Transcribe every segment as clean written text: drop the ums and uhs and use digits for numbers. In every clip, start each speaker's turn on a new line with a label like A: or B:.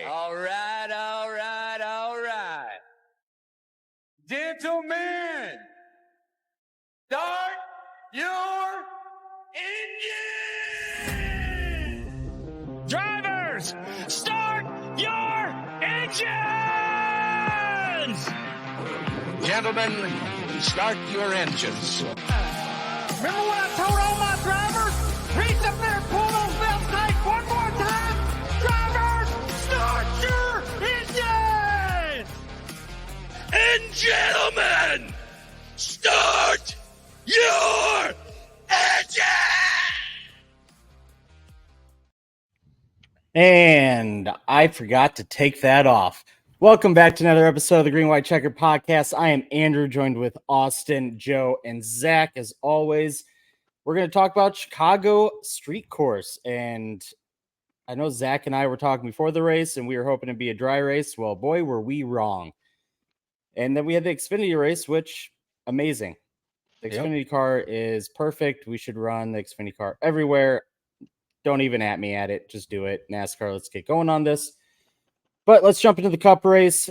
A: All right. Gentlemen, start your engine!
B: Drivers, start your engines!
C: Gentlemen, start your engines.
B: Remember what I told all my drivers? Reach up there, pull those belts tight one more time. Drivers, start your engines!
C: And gentlemen, start your engine!
D: And I forgot to take that off. Welcome back to another episode of the Green White Checkered Podcast. I am Andrew, joined with Austin, Joe, and Zach. As always, we're going to talk about Chicago Street Course. And I know Zach and I were talking before the race, and we were hoping to be a dry race. Well, boy, were we wrong. And then we had the Xfinity race, which, amazing. The Xfinity car is perfect. We should run the Xfinity car everywhere. Don't even at me at it. Just do it. NASCAR, let's get going on this. But let's jump into the Cup race.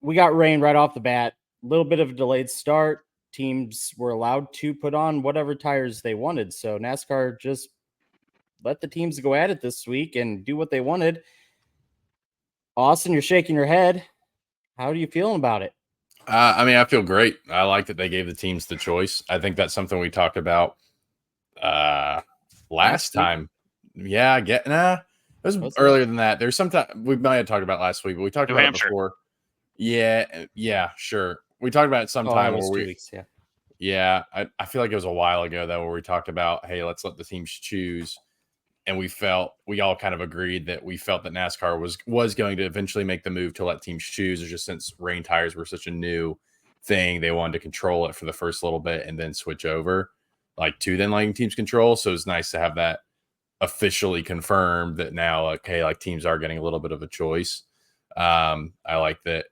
D: We got rain right off the bat. A little bit of a delayed start. Teams were allowed to put on whatever tires they wanted. So NASCAR just let the teams go at it this week and do what they wanted. Austin, you're shaking your head. How are you feeling about it?
E: I feel great. I like that they gave the teams the choice. I think that's something we talked about last time. Yeah, it was earlier than that. There's something we might have talked about last week, but we talked about it before. Yeah, sure. We talked about it sometime where
D: 2 weeks,
E: I feel like it was a while ago though, where we talked about, hey, let's let the teams choose. And we all kind of agreed that we felt that NASCAR was going to eventually make the move to let teams choose. Just since rain tires were such a new thing, they wanted to control it for the first little bit and then switch over to then letting teams control. So it's nice to have that officially confirmed that now, teams are getting a little bit of a choice. I like that,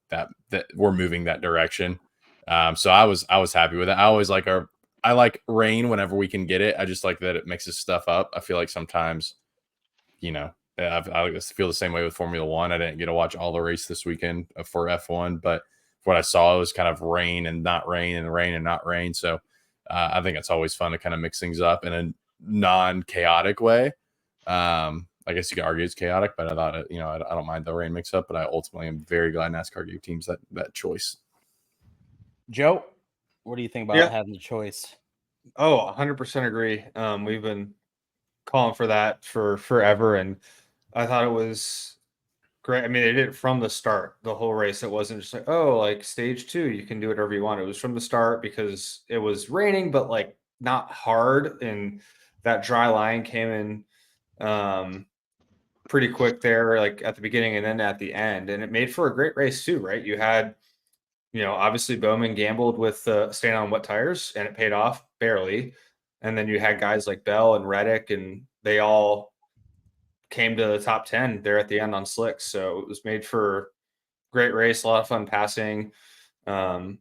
E: that we're moving that direction. So I was happy with it. I like rain whenever we can get it. I just like that it mixes stuff up. I feel like sometimes, I feel the same way with Formula One. I didn't get to watch all the race this weekend for F1, but what I saw, it was kind of rain and not rain and rain and not rain. So I think it's always fun to kind of mix things up in a non-chaotic way. I guess you could argue it's chaotic, but I thought, I don't mind the rain mix up, but I ultimately am very glad NASCAR gave teams that choice.
D: Joe, what do you think about having the choice?
F: Oh, 100% agree. We've been calling for that for forever, and I thought it was great. I mean, they did it from the start, the whole race. It wasn't just like stage 2, you can do whatever you want. It was from the start because it was raining, but not hard, and that dry line came in pretty quick there, at the beginning and then at the end, and it made for a great race too, right? You had obviously Bowman gambled with staying on wet tires, and it paid off barely. And then you had guys like Bell and Reddick, and they all came to the top 10 there at the end on slicks. So it was made for a great race, a lot of fun passing. And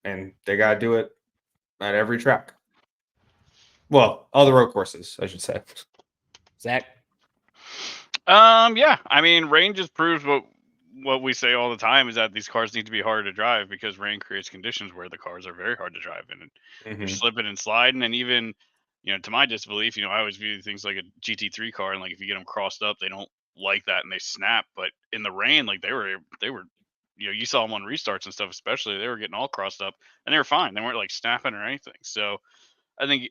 F: they got to do it at every track. Well, all the road courses, I should say.
D: Zach?
G: Rain just proves what we say all the time is that these cars need to be hard to drive because rain creates conditions where the cars are very hard to drive and you're slipping and sliding. And even, to my disbelief, I always view things like a GT3 car, and if you get them crossed up, they don't like that and they snap. But in the rain, they were, you saw them on restarts and stuff, especially, they were getting all crossed up and they were fine. They weren't snapping or anything. So I think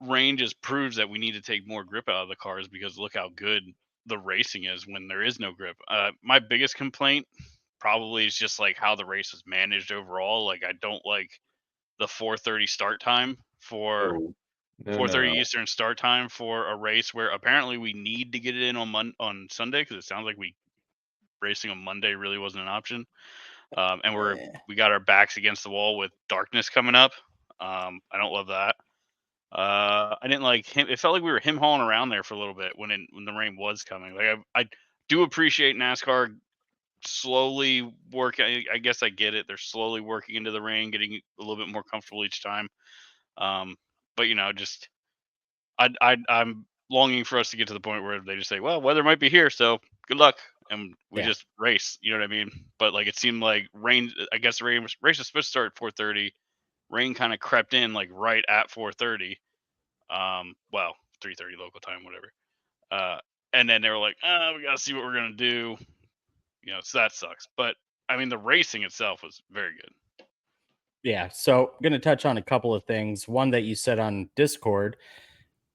G: rain just proves that we need to take more grip out of the cars, because look how good the racing is when there is no grip. My biggest complaint probably is just how the race is managed overall. I don't like the 4:30 start time for 4:30 Eastern start time for a race where apparently we need to get it in on Sunday, because it sounds like racing on Monday really wasn't an option. And we got our backs against the wall with darkness coming up. I don't love that. I didn't like him. It felt like we were hauling around there for a little bit when the rain was coming. I do appreciate NASCAR slowly working. I guess I get it. They're slowly working into the rain, getting a little bit more comfortable each time. But I'm longing for us to get to the point where they just say, well, weather might be here, so good luck, and we
D: Yeah.
G: just race. You know what I mean? But like it seemed like rain. I guess the race was supposed to start at 4:30. Rain kind of crept in like right at 4:30. Well, 3:30 local time, whatever. And then they were like, we gotta see what we're gonna do. So that sucks. But I mean, the racing itself was very good.
D: Yeah. So I'm going to touch on a couple of things. One that you said on Discord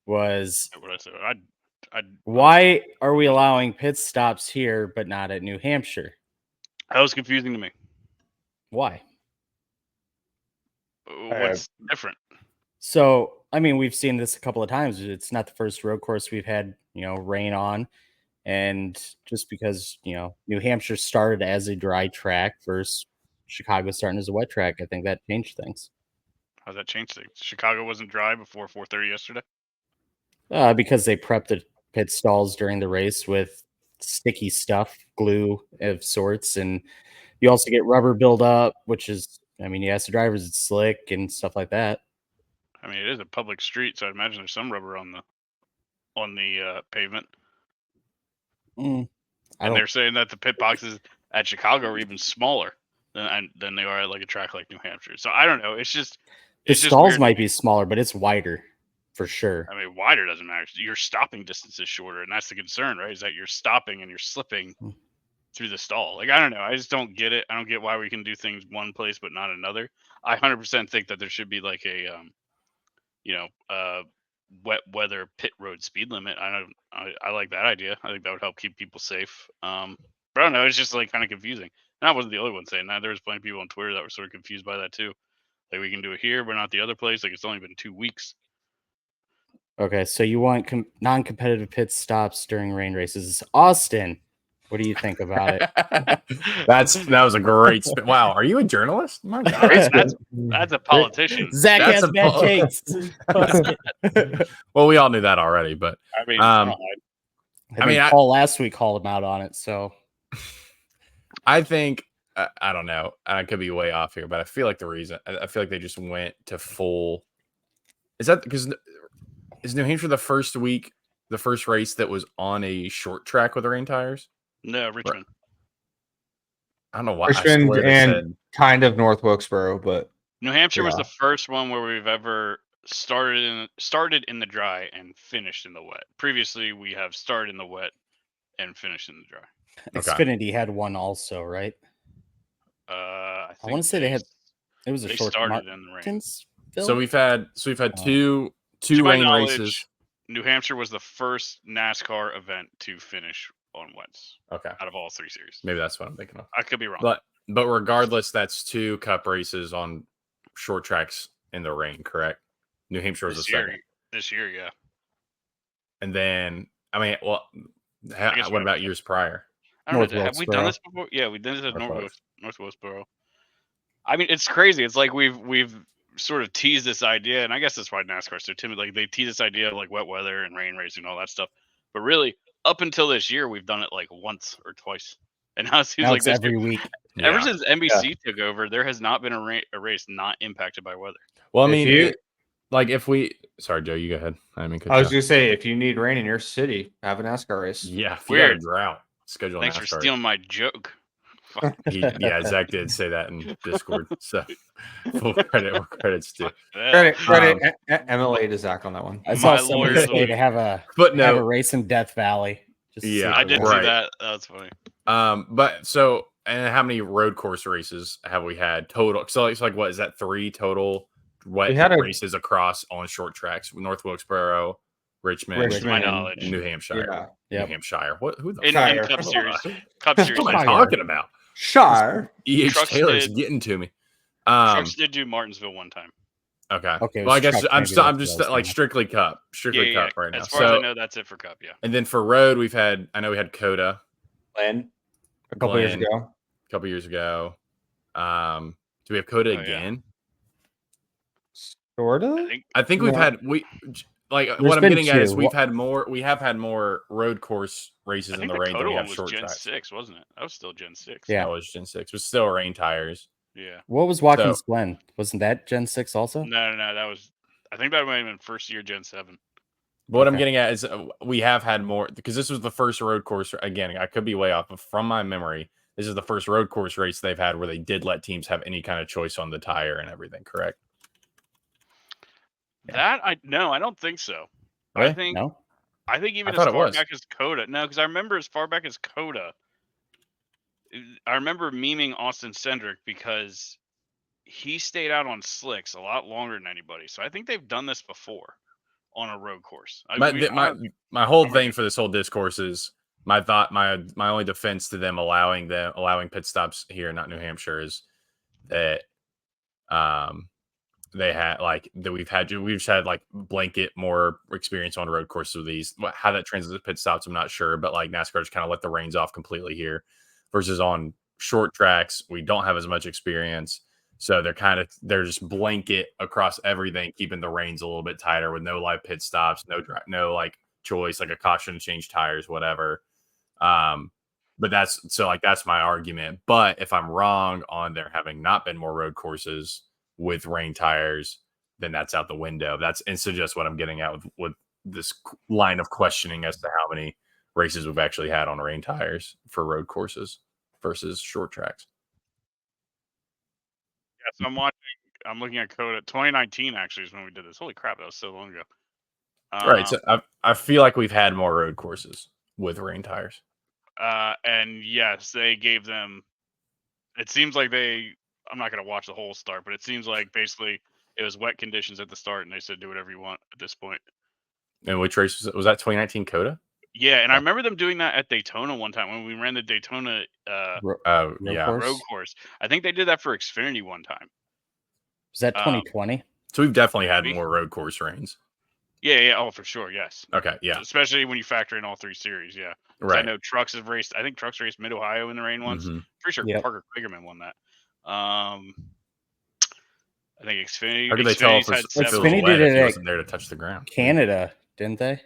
D: was
G: What I said,
D: why are we allowing pit stops here but not at New Hampshire?
G: that was confusing to me.
D: Why?
G: What's different?
D: So, I mean, we've seen this a couple of times. It's not the first road course we've had, rain on. And just because, New Hampshire started as a dry track versus Chicago starting as a wet track, I think that changed things.
G: How's that changed things? Chicago wasn't dry before 4:30 yesterday?
D: Because they prepped the pit stalls during the race with sticky stuff, glue of sorts. And you also get rubber buildup, which is, you ask the drivers, it's slick and stuff like that.
G: I mean, it is a public street, so I imagine there's some rubber on the pavement. And they're saying that the pit boxes at Chicago are even smaller than they are at like a track like New Hampshire. So I don't know. It's just
D: the stalls might be smaller, but it's wider for sure.
G: I mean, wider doesn't matter. Your stopping distance is shorter, and that's the concern, right? Is that you're stopping and you're slipping through the stall. Like, I don't know. I just don't get it. I don't get why we can do things one place but not another. I 100% think that there should be like a wet weather pit road speed limit. I like that idea. I think that would help keep people safe. But I don't know. It's just like kind of confusing. And I wasn't the only one saying that. There was plenty of people on Twitter that were sort of confused by that too. Like, we can do it here, but not the other place. Like, it's only been 2 weeks.
D: Okay, so you want non-competitive pit stops during rain races. Austin, what do you think about it?
E: That was a great spin. Wow, are you a journalist? My God.
G: That's a politician.
D: Zach has bad takes.
E: Well, we all knew that already, but
G: I mean,
D: Paul last week called him out on it. So
E: I think I don't know. I could be way off here, but I feel like I feel like they just went to full. Is that because is New Hampshire the first race that was on a short track with the rain tires?
G: No, Richmond.
E: I don't know why.
F: Richmond and kind of North Wilkesboro, but
G: New Hampshire was the first one where we've ever started in the dry and finished in the wet. Previously, we have started in the wet and finished in the dry.
D: Xfinity had one also, right?
G: I
D: want to say it was a short
G: started in the rain.
E: So we've had two rain races.
G: New Hampshire was the first NASCAR event to finish on wets.
E: Okay.
G: Out of all 3 series.
E: Maybe that's what I'm thinking of.
G: I could be wrong.
E: But regardless, that's 2 cup races on short tracks in the rain, correct? New Hampshire was the second.
G: This year, yeah.
E: And then, what about years prior?
G: I don't know. Have we done this before? Yeah, we did this at North Wilkesboro. I mean, it's crazy. It's like we've sort of teased this idea, and I guess that's why NASCAR's so timid. Like, they tease this idea of like wet weather and rain racing and all that stuff. But really, up until this year, we've done it like once or twice. And now it seems like this
D: every week.
G: Ever since NBC took over, there has not been a race not impacted by weather.
E: Well, I mean, sorry, Joe, you go ahead.
F: I was going to say, if you need rain in your city, have a NASCAR race.
E: Yeah, if you got a drought, schedule
G: Thanks
E: NASCAR.
G: for stealing my joke.
E: Zach did say that in Discord. So full credit where credit's due.
F: Credit MLA to Zach on that one.
D: I saw someone say to have a race in Death Valley.
G: I did see that. That was funny.
E: But so, and how many road course races have we had total? So it's like, what is that? 3 total wet races across on short tracks: North Wilkesboro, Richmond,
G: my knowledge,
E: and New Hampshire. New Hampshire. Who the
G: in Cup Series? Cup Series.
E: What am I talking about?
F: Shire.
E: E.H. Taylor's getting to me.
G: Trucks did do Martinsville one time.
E: Okay. Well, I guess I'm just like strictly Cup right now.
G: As far as I know, that's it for Cup. Yeah.
E: And then for road, I know we had Coda.
F: Glenn. A couple years
E: ago. Do we have Coda again?
F: Sort of.
E: I think we've had what I'm getting at is we have had more road course races in the rain than we have short tracks.
G: Gen 6, wasn't it? That was still Gen 6.
D: Yeah,
E: that was Gen 6. It was still rain tires.
G: Yeah.
D: What was Watkins Glen? Wasn't that Gen 6 also?
G: No. That was. I think that might have been first year Gen 7.
E: But what I'm getting at is we have had more, because this was the first road course. Again, I could be way off, but from my memory, this is the first road course race they've had where they did let teams have any kind of choice on the tire and everything, correct?
G: I don't think so.
E: Really?
G: I think even
E: thought
G: as
E: it
G: far
E: was.
G: back as Coda. No, because I remember as far back as Coda, I remember memeing Austin Cindric because he stayed out on slicks a lot longer than anybody. So I think they've done this before on a road course.
E: My whole thing for this whole discourse is my only defense to them allowing pit stops here, not New Hampshire, is that they had we've just had like blanket more experience on road courses with these. How that translates to pit stops, I'm not sure, but like NASCAR just kind of let the reins off completely here, versus on short tracks we don't have as much experience, so they're just blanket across everything, keeping the reins a little bit tighter with no live pit stops, no like choice, like a caution to change tires, whatever. But that's my argument. But if I'm wrong on there having not been more road courses with rain tires, then that's out the window. So just what I'm getting at with this line of questioning as to how many races we've actually had on rain tires for road courses versus short tracks.
G: Yeah, so I'm looking at Coda. 2019 actually is when we did this. Holy crap, that was so long ago.
E: Right. So I feel like we've had more road courses with rain tires.
G: And yes, they gave them. It seems like I'm not going to watch the whole start, but it seems like basically it was wet conditions at the start, and they said do whatever you want at this point.
E: And which race was that? 2019 Coda?
G: Yeah, and I remember them doing that at Daytona one time when we ran the Daytona road course. I think they did that for Xfinity one time.
D: Was that 2020?
E: So we've definitely had more road course rains.
G: Yeah. Oh, for sure. Yes.
E: Okay. Yeah.
G: Especially when you factor in all three series. Yeah.
E: Right.
G: I know Trucks have raced. I think Trucks raced Mid Ohio in the rain once.
E: Mm-hmm.
G: Pretty sure Parker Kligerman won that. I think Xfinity.
E: How could they tell if
D: Xfinity did it?
E: He wasn't there to touch the ground.
D: Canada, didn't they?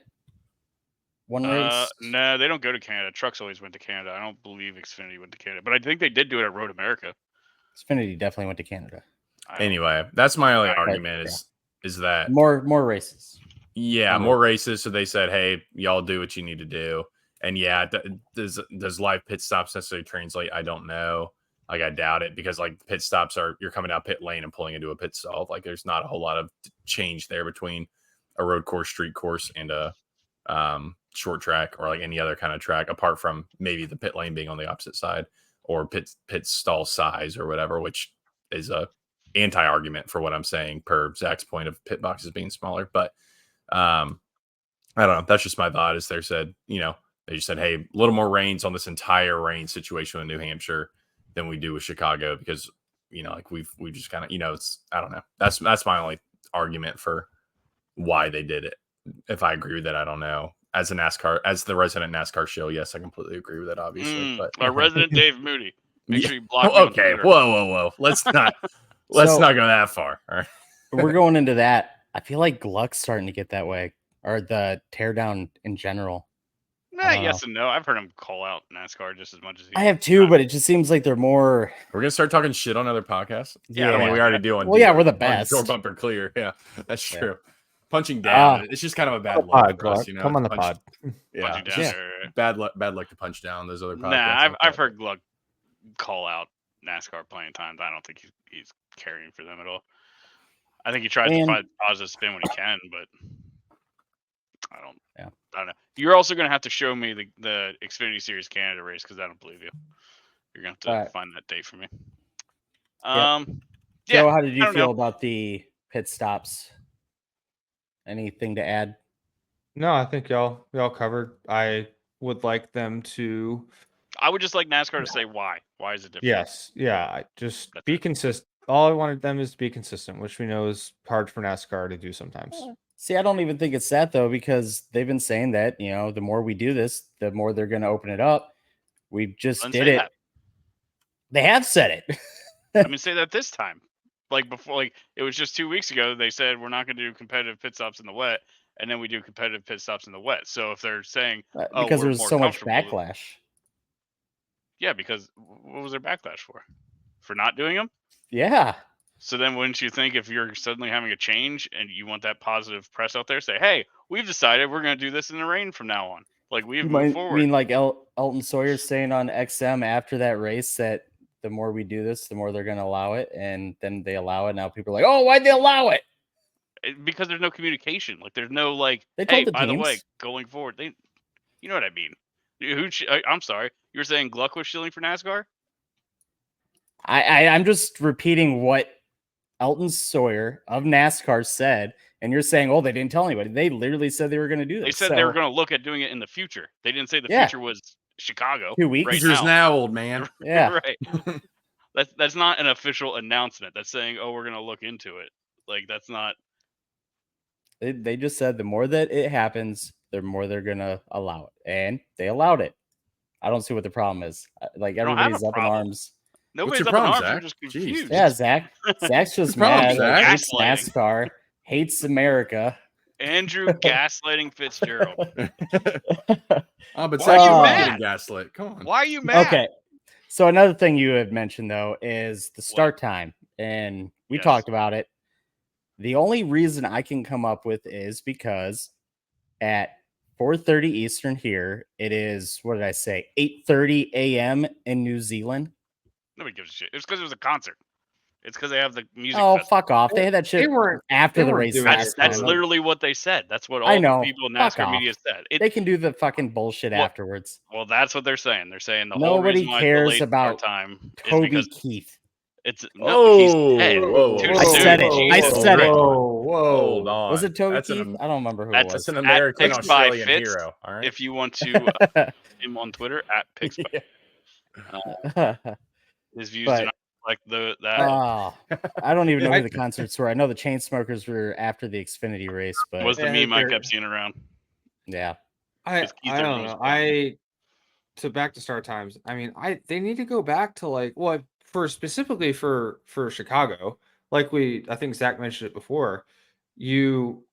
D: One race.
G: No, they don't go to Canada. Trucks always went to Canada. I don't believe Xfinity went to Canada, but I think they did do it at Road America.
D: Xfinity definitely went to Canada.
E: Anyway, that's my only argument is that
D: more races.
E: Yeah, more races. So they said, "Hey, y'all do what you need to do." And yeah, does live pit stops necessarily translate? I don't know. Like, I doubt it, because like pit stops you're coming out pit lane and pulling into a pit stall. Like, there's not a whole lot of change there between a road course, street course, and a short track, or like any other kind of track, apart from maybe the pit lane being on the opposite side, or pit stall size or whatever, which is a anti-argument for what I'm saying per Zach's point of pit boxes being smaller. But I don't know. That's just my thought. Is they said, they just said, hey, a little more rains on this entire rain situation in New Hampshire than we do with Chicago, because like we just kind of it's, I don't know. That's my only argument for why they did it. If I agree with that, I don't know. As the resident NASCAR show, yes, I completely agree with that, obviously. But
G: our resident Dave Moody, make sure you block.
E: Okay, whoa. Let's not go that far. All right.
D: We're going into that. I feel like Gluck's starting to get that way, or the teardown in general.
G: Yes and no. I've heard him call out NASCAR just as much as
D: I have too, but it just seems like they're more.
E: We're gonna start talking shit on other podcasts.
D: Yeah,
E: I mean, we already do on.
D: Well, yeah, we're the best.
E: Door bumper clear. Yeah, that's true. Punching down, it's just kind of a bad look for us,
F: Come on the pod.
E: Yeah, bad luck to punch down those other podcasts.
G: Nah, I've heard Gluck call out NASCAR plenty of times. I don't think he's caring for them at all. I think he tries to find a positive spin when he can, but I don't know. You're also going to have to show me the Xfinity Series Canada race, because I don't believe you. You're going to have to find that date for me.
D: Joe, how did you feel about the pit stops? Anything to add?
F: No, I think y'all covered. I would like them to.
G: I would just like NASCAR to say why. Why is it different?
F: Yes. Yeah. Just be consistent. All I wanted them is to be consistent, which we know is hard for NASCAR to do sometimes.
D: See, I don't even think it's that, though, because they've been saying that, the more we do this, the more they're going to open it up. We just did it. They have said it.
G: I mean, say that this time. Like before, like it was just 2 weeks ago, they said we're not going to do competitive pit stops in the wet, and then we do competitive pit stops in the wet. So if they're saying,
D: because there's so much backlash.
G: Yeah, because what was their backlash for? For not doing them?
D: Yeah.
G: So then wouldn't you think if you're suddenly having a change and you want that positive press out there, say, hey, we've decided we're going to do this in the rain from now on. Like we've moved forward.
D: mean like Elton Sawyer saying on XM after that race that the more we do this, the more they're going to allow it. And then they allow it. Now people are like, oh, why'd they allow it?
G: Because there's no communication. Like there's no like,
D: They told
G: hey,
D: the
G: by the
D: teams.
G: way, going forward, you know what I mean? I'm sorry. You were saying Gluck was shilling for NASCAR?
D: I'm just repeating what Elton Sawyer of NASCAR said, and you're saying, oh, they didn't tell anybody. They literally said they were going to do this.
G: They said they were going to look at doing it in the future. They didn't say the future was Chicago.
D: 2 weeks.
G: Right
E: Future's now, old man.
D: Yeah.
G: Right. That's not an official announcement. That's saying, oh, we're going to look into it. Like that's not.
D: They just said the more that it happens, the more they're going to allow it. And they allowed it. I don't see what the problem is. Like everybody's up in arms.
G: Nobody's
E: your
G: up in
E: problem,
G: arms.
E: Zach?
G: You're just confused.
D: Yeah, Zach. Zach's just
E: problem,
D: mad.
E: Zach?
D: Hates NASCAR. Hates America.
G: Andrew gaslighting Fitzgerald.
E: Oh, but
G: Why
E: Zach,
G: are you
E: you
G: mad?
E: getting gaslit. Come on.
G: Why are you mad?
D: Okay. So another thing you had mentioned, though, is the start time. And we talked about it. The only reason I can come up with is because at 4:30 Eastern here, it is, what did I say, 8:30 a.m. in New Zealand.
G: Nobody gives a shit. It's because it was a concert. It's because they have the music.
D: Oh,
G: festival.
D: fuck off. They had that shit after the race.
G: That's literally what they said. That's what all the people in NASCAR media said.
D: They can do the fucking bullshit afterwards.
G: Well, that's what they're saying. They're saying the
D: Nobody
G: whole reason
D: cares
G: why
D: about
G: time
D: Toby Keith.
G: It's
E: he's
G: dead.
D: I said it. I said it.
E: Whoa, hold on.
D: Was it Toby Keith? I don't remember who it was.
E: That's an American Australian hero. All right.
G: If you want to him on Twitter at Pixby. His views do not like that.
D: I don't even know who the concerts were. I know the Chainsmokers were after the Xfinity race, but
G: was the meme I kept seeing around.
D: Yeah.
F: I don't know. So back to start times. I mean, they need to go back to like specifically for Chicago. Like I think Zach mentioned it before. You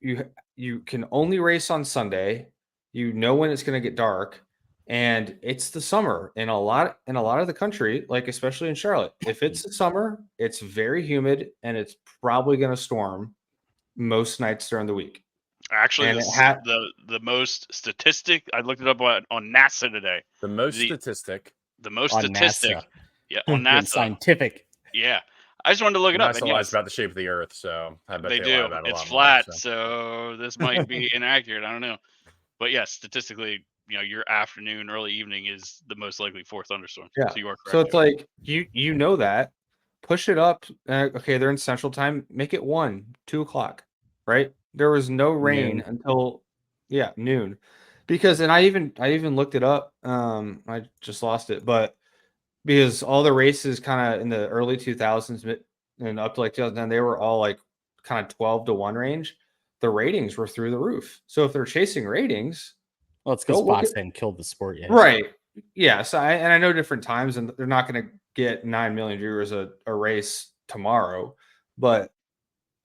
F: can only race on Sunday. You know when it's going to get dark, and it's the summer in a lot of the country, like especially in Charlotte. If it's the summer, it's very humid and it's probably going to storm most nights during the week.
G: Actually, the most statistic I looked it up on NASA today.
E: The most statistic.
D: NASA.
G: Yeah, on NASA.
D: Scientific.
G: Yeah. I just wanted to look it up.
E: NASA lies about the shape of the Earth, so I bet
G: they
E: lie
G: do.
E: about it
G: It's
E: a lot
G: flat,
E: more,
G: so this might be inaccurate. I don't know. But yes, statistically, your afternoon, early evening is the most likely for thunderstorms.
F: Yeah.
G: So you are correct.
F: So it's like you know that. Push it up. Okay, they're in Central Time. Make it 1, 2 o'clock. Right? There was no rain until noon. Because I even looked it up. I just lost it, but because all the races kind of in the early 2000s and up to like 2010, they were all like kind of 12-1 range. The ratings were through the roof. So if they're chasing ratings,
D: well, it's because Fox hadn't killed the sport yet.
F: Right. Yeah. So I know different times, and they're not going to get 9 million viewers a race tomorrow, but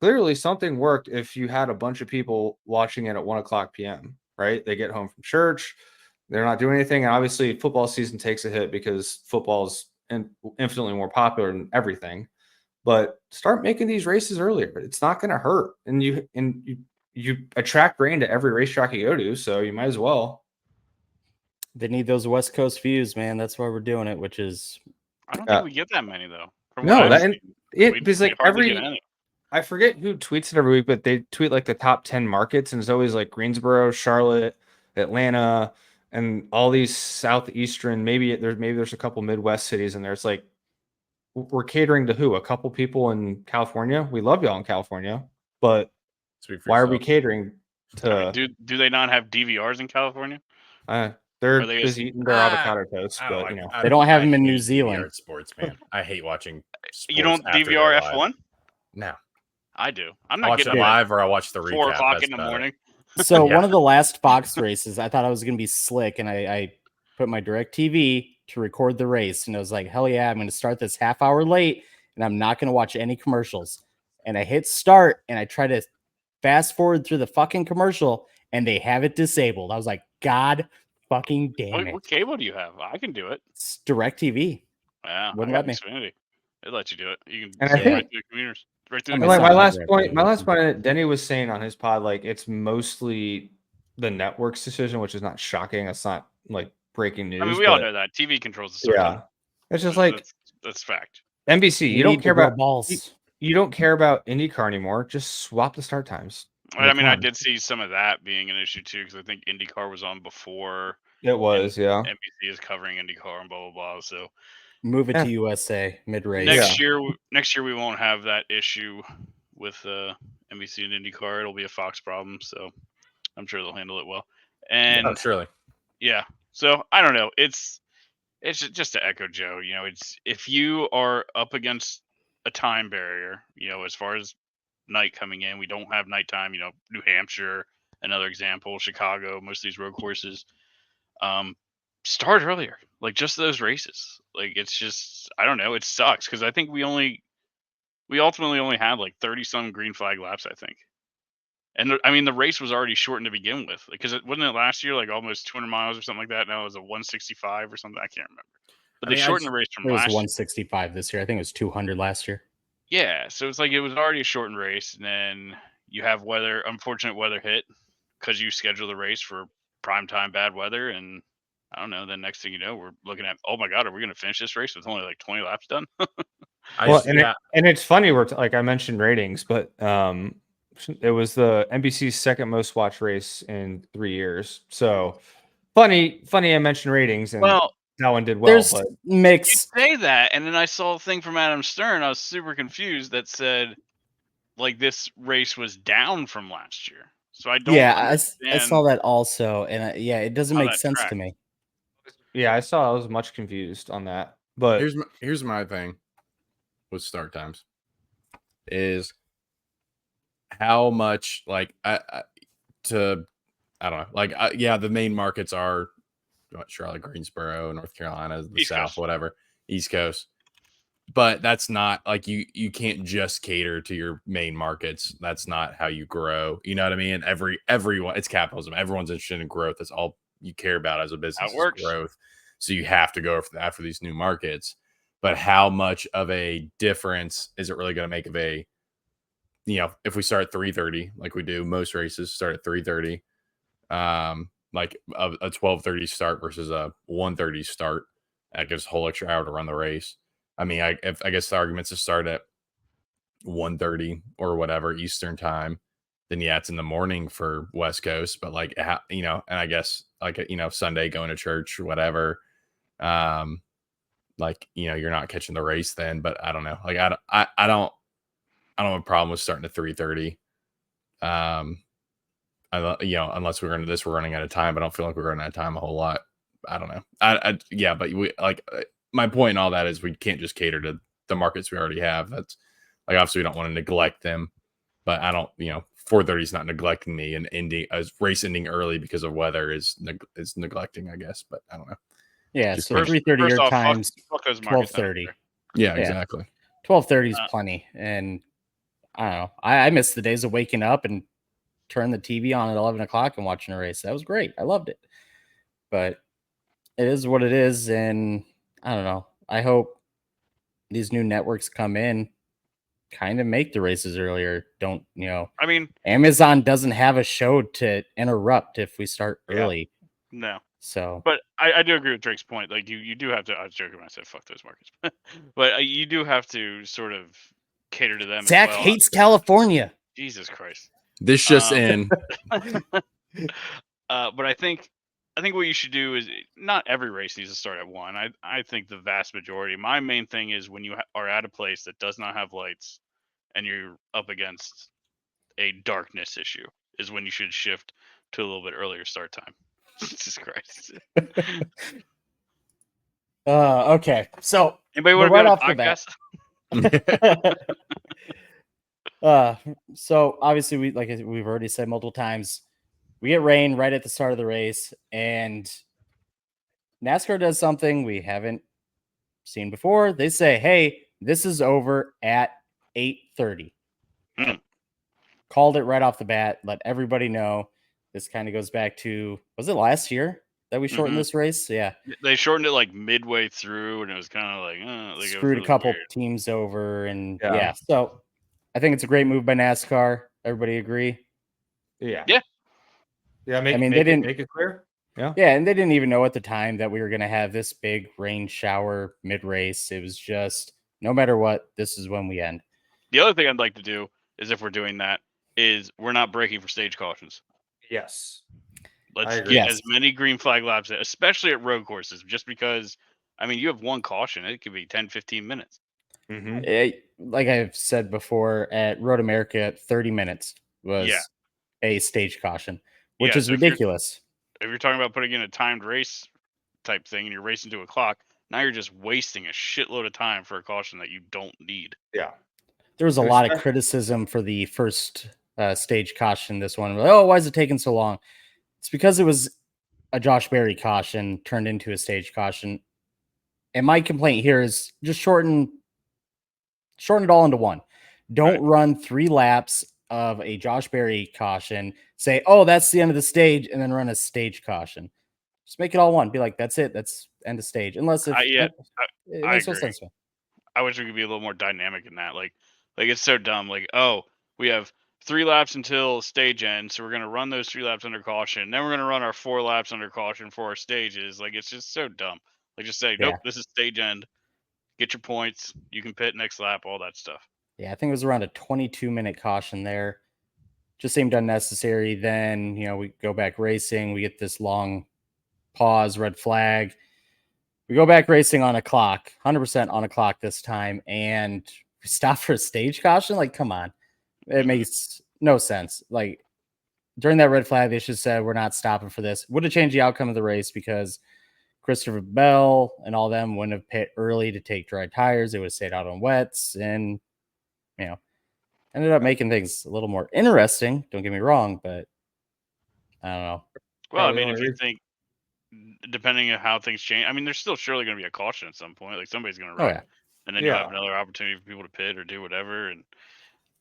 F: clearly something worked if you had a bunch of people watching it at 1:00 p.m. Right? They get home from church. They're not doing anything. And obviously football season takes a hit because football is infinitely more popular than everything. But start making these races earlier. It's not going to hurt. And you attract rain to every racetrack you go to, so you might as well.
D: They need those West Coast views, man. That's why we're doing it, which is
G: I don't think we get that many though.
F: Because like I forget who tweets it every week, but they tweet like the top 10 markets, and it's always like Greensboro, Charlotte, Atlanta, and all these southeastern. Maybe there's a couple Midwest cities in there. It's like we're catering to who? A couple people in California. We love y'all in California, but why are we catering to?
G: Do they not have DVRs in California?
F: They're just eating their avocado toast, but
D: they don't have them in New Zealand.
E: Sports, man. I hate watching.
G: You don't DVR F1?
E: No,
G: I do. I'm not
E: getting it live, or I watch the recap.
G: 4 o'clock in the morning.
D: So one of the last Fox races, I thought I was going to be slick, and I put my DirecTV to record the race, and I was like, hell yeah, I'm going to start this half hour late, and I'm not going to watch any commercials. And I hit start, and I try to fast forward through the fucking commercial, and they have it disabled. I was like, God fucking damn it.
G: What cable do you have? I can do it.
D: It's DirecTV.
G: Yeah,
D: wouldn't let me.
G: Xfinity. It lets you do it. You can
F: and I think,
G: the computers. right through
D: I
G: the
D: mean,
F: And like
D: it's
F: my
D: not
F: last
D: like
F: point,
D: regulation.
F: Denny was saying on his pod, like it's mostly the network's decision, which is not shocking. It's not like breaking
G: I mean,
F: news,
G: we all
F: but
G: know that TV controls the start time.
F: yeah, it's just like
G: That's fact.
F: NBC.
D: You
F: You don't
D: need
F: care
D: to grow
F: about
D: balls.
F: you don't care about IndyCar anymore. Just swap the start times.
G: I mean, I
F: Come on.
G: did see some of that being an issue too, because I think IndyCar was on before,
F: It
G: and
F: was, yeah.
G: NBC is covering IndyCar and blah blah blah. So
D: Move it
F: Yeah.
D: to USA mid race.
G: next year we won't have that issue with NBC and IndyCar. It'll be a Fox problem, so I'm sure they'll handle it well. And
E: Oh, surely.
G: yeah, so I don't know. It's just to echo Joe. It's if you are up against a time barrier, as far as night coming in, we don't have nighttime. New Hampshire, another example, Chicago, most of these road courses. Start earlier, like just those races. Like it's just I don't know. It sucks because I think we ultimately only had like 30 some green flag laps, I think. And I mean the race was already shortened to begin with because it wasn't it last year like almost 200 miles or something like that. Now it was a 165 or something. I can't remember. But they shortened the race from
D: It was
G: last year.
D: 165 this year. I think it was 200 last year.
G: Yeah, so it's like it was already a shortened race, and then you have unfortunate weather hit because you schedule the race for prime time bad weather, and I don't know. Then next thing you know, we're looking at, oh my god, are we going to finish this race with only like 20 laps done?
F: And it's funny. Like I mentioned ratings, but it was the NBC's second most watched race in 3 years. So funny. I mentioned ratings, and
G: Well,
F: that one did well.
D: There's
F: But
G: you
D: mixed.
G: say that, and then I saw a thing from Adam Stern. I was super confused that said like this race was down from last year. So I don't
D: Yeah, I
G: understand
D: saw that also, and yeah, it doesn't
G: how
D: make
G: that
D: sense to
G: tracked.
D: me.
F: yeah, I was much confused on that. But
E: Here's my thing with start times is how much like I don't know, like yeah, the main markets are Charlotte, Greensboro, North Carolina, the
G: East
E: South,
G: Coast.
E: whatever, East Coast. But that's not like you can't just cater to your main markets. That's not how you grow. You know what I mean? Everyone, it's capitalism. Everyone's interested in growth. That's all you care about as a business is
G: works.
E: growth. So you have to go after these new markets. But how much of a difference is it really going to make of a, if we start at 3:30, like we do most races, start at 3:30, like a 12:30 start versus a 1:30 start, that gives a whole extra hour to run the race. I mean, I guess the argument's to start at 1:30 or whatever Eastern time. Then yeah, it's in the morning for West Coast, but like and I guess like Sunday going to church or whatever. Like you're not catching the race then, but I don't know. Like I don't have a problem with starting at 3:30. Unless we're running out of time. I don't feel like we're running out of time a whole lot. I don't know. Yeah, but we like my point in all that is we can't just cater to the markets we already have. That's like obviously we don't want to neglect them, but I don't. 4:30 is not neglecting me, and race ending early because of weather is neglecting, I guess. But I don't know.
D: Yeah,
E: Just
D: so 3:30 your times,
G: fuck those markets down
D: 12:30.
G: there.
E: Yeah, exactly.
D: 12:30 is plenty, and I don't know. I miss the days of waking up and turn the TV on at 11 o'clock and watching a race. That was great. I loved it. But it is what it is, and I don't know. I hope these new networks come in, kind of make the races earlier. Don't,
G: I mean,
D: Amazon doesn't have a show to interrupt if we start early.
G: No.
D: So,
G: but I do agree with Drake's point. Like you do have to. I was joking when I said fuck those markets, but you do have to sort of cater to them.
D: Zach
G: as well.
D: hates California.
G: Jesus Christ.
E: This just in.
G: But I think what you should do is not every race needs to start at 1. I think the vast majority. My main thing is when you are at a place that does not have lights and you're up against a darkness issue is when you should shift to a little bit earlier start time. Jesus Christ.
D: Okay. So
G: anybody want to
D: right
G: be on
D: off
G: the
D: bat. So obviously we've already said multiple times, we get rain right at the start of the race, and NASCAR does something we haven't seen before. They say, "Hey, this is over at 8:30." Called it right off the bat. Let everybody know. This kind of goes back to, was it last year that we shortened this race? Yeah.
G: They shortened it like midway through, and it was kind of like,
D: screwed a couple teams over, and yeah. So I think it's a great move by NASCAR. Everybody agree?
F: Yeah.
G: Yeah.
F: Yeah.
D: I mean, they didn't
F: make it clear. Yeah.
D: Yeah, and they didn't even know at the time that we were going to have this big rain shower mid-race. It was just, no matter what, this is when we end.
G: The other thing I'd like to do is, if we're doing that, is we're not breaking for stage cautions.
F: Yes.
G: Let's
F: agree.
G: get as many green flag laps, especially at road courses, just because, I mean, you have one caution. It could be 10, 15 minutes.
D: Like I've said before, at Road America, 30 minutes was a stage caution, which is
G: so
D: ridiculous.
G: If you're talking about putting in a timed race type thing and you're racing to a clock, now you're just wasting a shitload of time for a caution that you don't need.
F: Yeah.
D: There was a lot of criticism for the first stage caution. This one, oh, why is it taking so long? It's because it was a Josh Berry caution turned into a stage caution. And my complaint here is just shorten it all into one. Don't run 3 laps of a Josh Berry caution, say, oh, that's the end of the stage, and then run a stage caution. Just make it all one. Be like, that's it. That's end of stage. Unless it makes no sense to me.
G: I wish we could be a little more dynamic in that. Like it's so dumb. Like, oh, we have 3 laps until stage end, so we're gonna run those 3 laps under caution. Then we're gonna run our 4 laps under caution for our stages. Like, it's just so dumb. Like, just say, nope, this is stage end. Get your points. You can pit next lap. All that stuff.
D: Yeah, I think it was around a 22-minute caution there. Just seemed unnecessary. Then, we go back racing. We get this long pause, red flag. We go back racing on a clock, 100% on a clock this time, and we stop for a stage caution? Like, come on. It makes no sense. Like, during that red flag, they should have said, we're not stopping for this. Would have changed the outcome of the race because Christopher Bell and all them wouldn't have pit early to take dry tires. They would have stayed out on wets and, ended up making things a little more interesting. Don't get me wrong, but I don't know.
G: Well, I mean, if you think, depending on how things change, I mean, there's still surely going to be a caution at some point. Like, somebody's going to wreck, and then you'll have another opportunity for people to pit or do whatever. And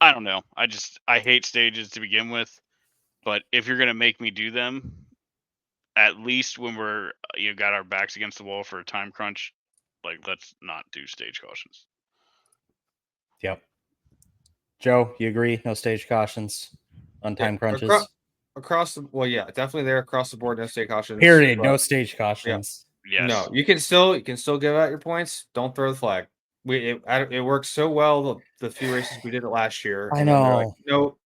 G: I don't know. I hate stages to begin with, but if you're going to make me do them, at least when we're got our backs against the wall for a time crunch, like, let's not do stage cautions.
D: Yep. Joe, you agree? No stage cautions on time crunches?
F: Definitely there across the board, no stage cautions.
D: Period. No stage cautions.
G: Yeah. Yes.
F: No, you can still give out your points. Don't throw the flag. It worked so well the few races we did it last year.
D: I know.
F: Like, no,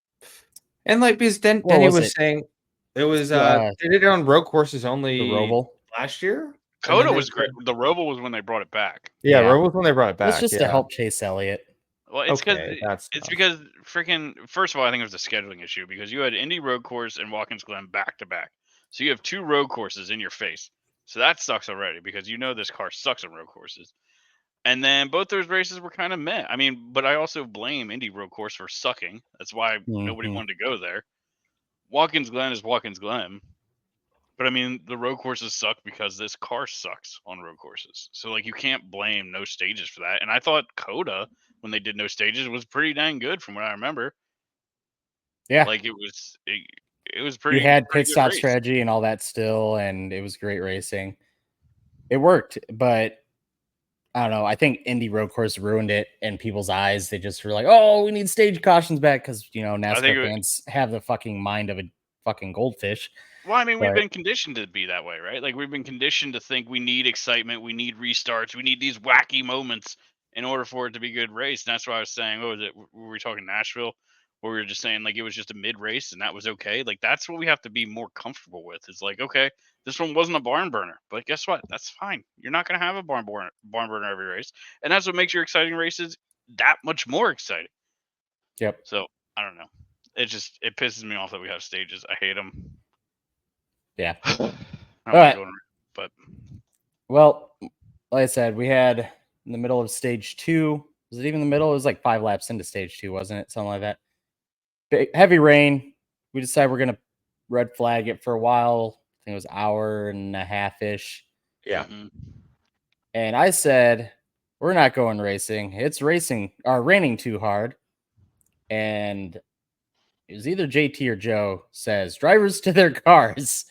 F: and like because Denny was saying it was they did it on road courses only.
D: The Roval
F: last year.
G: Coda was great. The Roval was when they brought it back.
F: Yeah, Roval was when they brought it back.
D: It's just to help Chase Elliott.
G: Well, it's because freaking, first of all, I think it was a scheduling issue because you had Indy Road Course and Watkins Glen back to back. So you have 2 road courses in your face. So that sucks already because this car sucks on road courses. And then both those races were kind of meh. I mean, but I also blame Indy Road Course for sucking. That's why nobody wanted to go there. Watkins Glen is Watkins Glen. But I mean, the road courses suck because this car sucks on road courses. So, like, you can't blame no stages for that. And I thought Coda, when they did no stages, was pretty dang good from what I remember.
D: Yeah.
G: Like, it was pretty.
D: You had pit stop strategy and all that still, and it was great racing. It worked, but I don't know. I think Indy Road Course ruined it in people's eyes. They just were like, oh, we need stage cautions back because, NASCAR fans have the fucking mind of a fucking goldfish.
G: Well, I mean, we've been conditioned to be that way, right? Like, we've been conditioned to think we need excitement, we need restarts, we need these wacky moments in order for it to be a good race. And that's why I was saying, what was it? Were we talking Nashville? Where we were just saying, like, it was just a mid-race and that was okay? Like, that's what we have to be more comfortable with. It's like, okay, this one wasn't a barn burner, but guess what? That's fine. You're not going to have a barn burner every race. And that's what makes your exciting races that much more exciting.
D: Yep.
G: So, I don't know. It pisses me off that we have stages. I hate them.
D: Yeah.
G: Well,
D: like I said, we had in the middle of stage 2. Was it even the middle? It was like 5 laps into stage 2, wasn't it? Something like that. Heavy rain. We decided we're going to red flag it for a while. I think it was an hour and a half-ish.
F: Yeah.
G: Mm-hmm.
D: And I said, we're not going racing. It's raining too hard. And it was either JT or Joe says, drivers to their cars.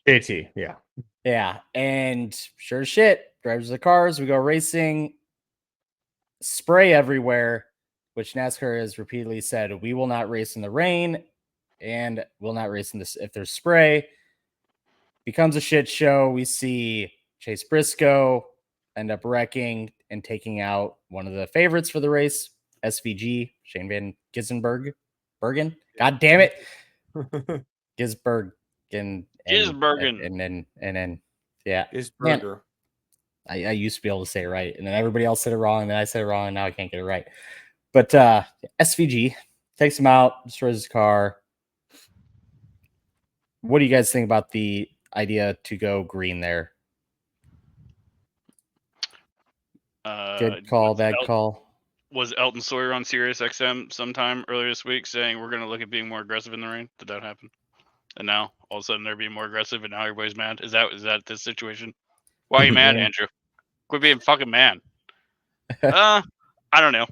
F: JT, yeah.
D: Yeah, and sure as shit, drivers to the cars, we go racing, spray everywhere, which NASCAR has repeatedly said, we will not race in the rain and will not race in this if there's spray. Becomes a shit show. We see Chase Briscoe end up wrecking and taking out one of the favorites for the race, SVG, Shane Van Gisbergen. God damn it. Gisbergen. And then yeah.
F: Gisberger.
D: I used to be able to say it right, and then everybody else said it wrong, and then I said it wrong, and now I can't get it right. But SVG takes him out, destroys his car. What do you guys think about the idea to go green there? Good call, bad call.
G: Was Elton Sawyer on Sirius XM sometime earlier this week saying we're going to look at being more aggressive in the rain? Did that happen? And now all of a sudden they're being more aggressive, and now everybody's mad. Is that this situation? Why are you mad, Andrew? Quit being fucking mad. I don't know.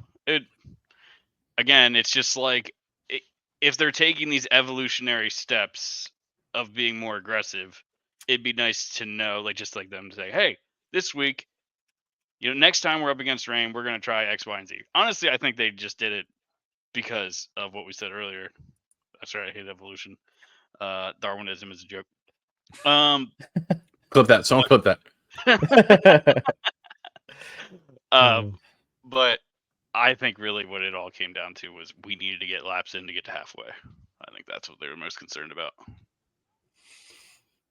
G: It's just like if they're taking these evolutionary steps of being more aggressive, it'd be nice to know, like just like them to say, hey, this week, next time we're up against rain, we're going to try X, Y, and Z. Honestly, I think they just did it because of what we said earlier. That's right. I hate evolution. Darwinism is a joke.
E: Clip that. Someone clip that.
G: But I think really what it all came down to was we needed to get laps in to get to halfway. I think that's what they were most concerned about.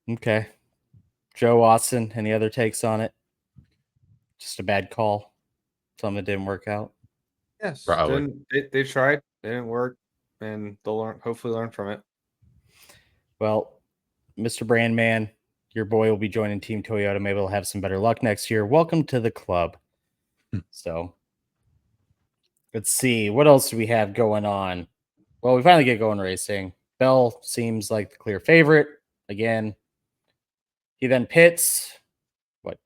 D: Okay. Joe, Austin, any other takes on it? Just a bad call. Something that didn't work out.
F: Yes.
E: Probably.
F: They tried. They didn't work. And they'll hopefully learn from it.
D: Well, Mr. Brandman, your boy will be joining Team Toyota. Maybe we'll have some better luck next year. Welcome to the club. So let's see. What else do we have going on? Well, we finally get going racing. Bell seems like the clear favorite. Again, he then pits,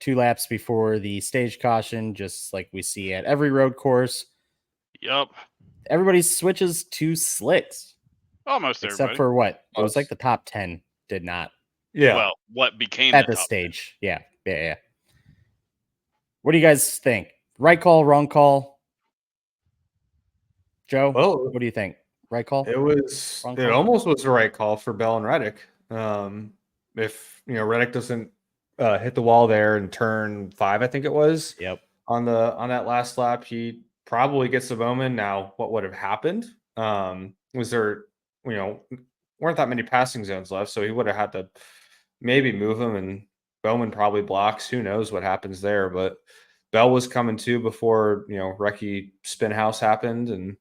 D: 2 laps before the stage caution, just like we see at every road course.
G: Yep.
D: Everybody switches to slicks.
G: Almost
D: except
G: everybody.
D: for what? It was like the top 10 did not.
F: Yeah.
G: Well, what became
D: at
G: the
D: the
G: top
D: stage. Yeah. What do you guys think? Right call, wrong call? Joe, what do you think? Right call?
F: It almost was the right call for Bell and Reddick. If Reddick doesn't hit the wall there in turn 5, I think it was.
D: Yep.
F: On that last lap, he probably gets the Bowman. Now, what would have happened? Was there, weren't that many passing zones left, so he would have had to maybe move him, and Bowman probably blocks. Who knows what happens there? But Bell was coming too before Recce spin house happened, and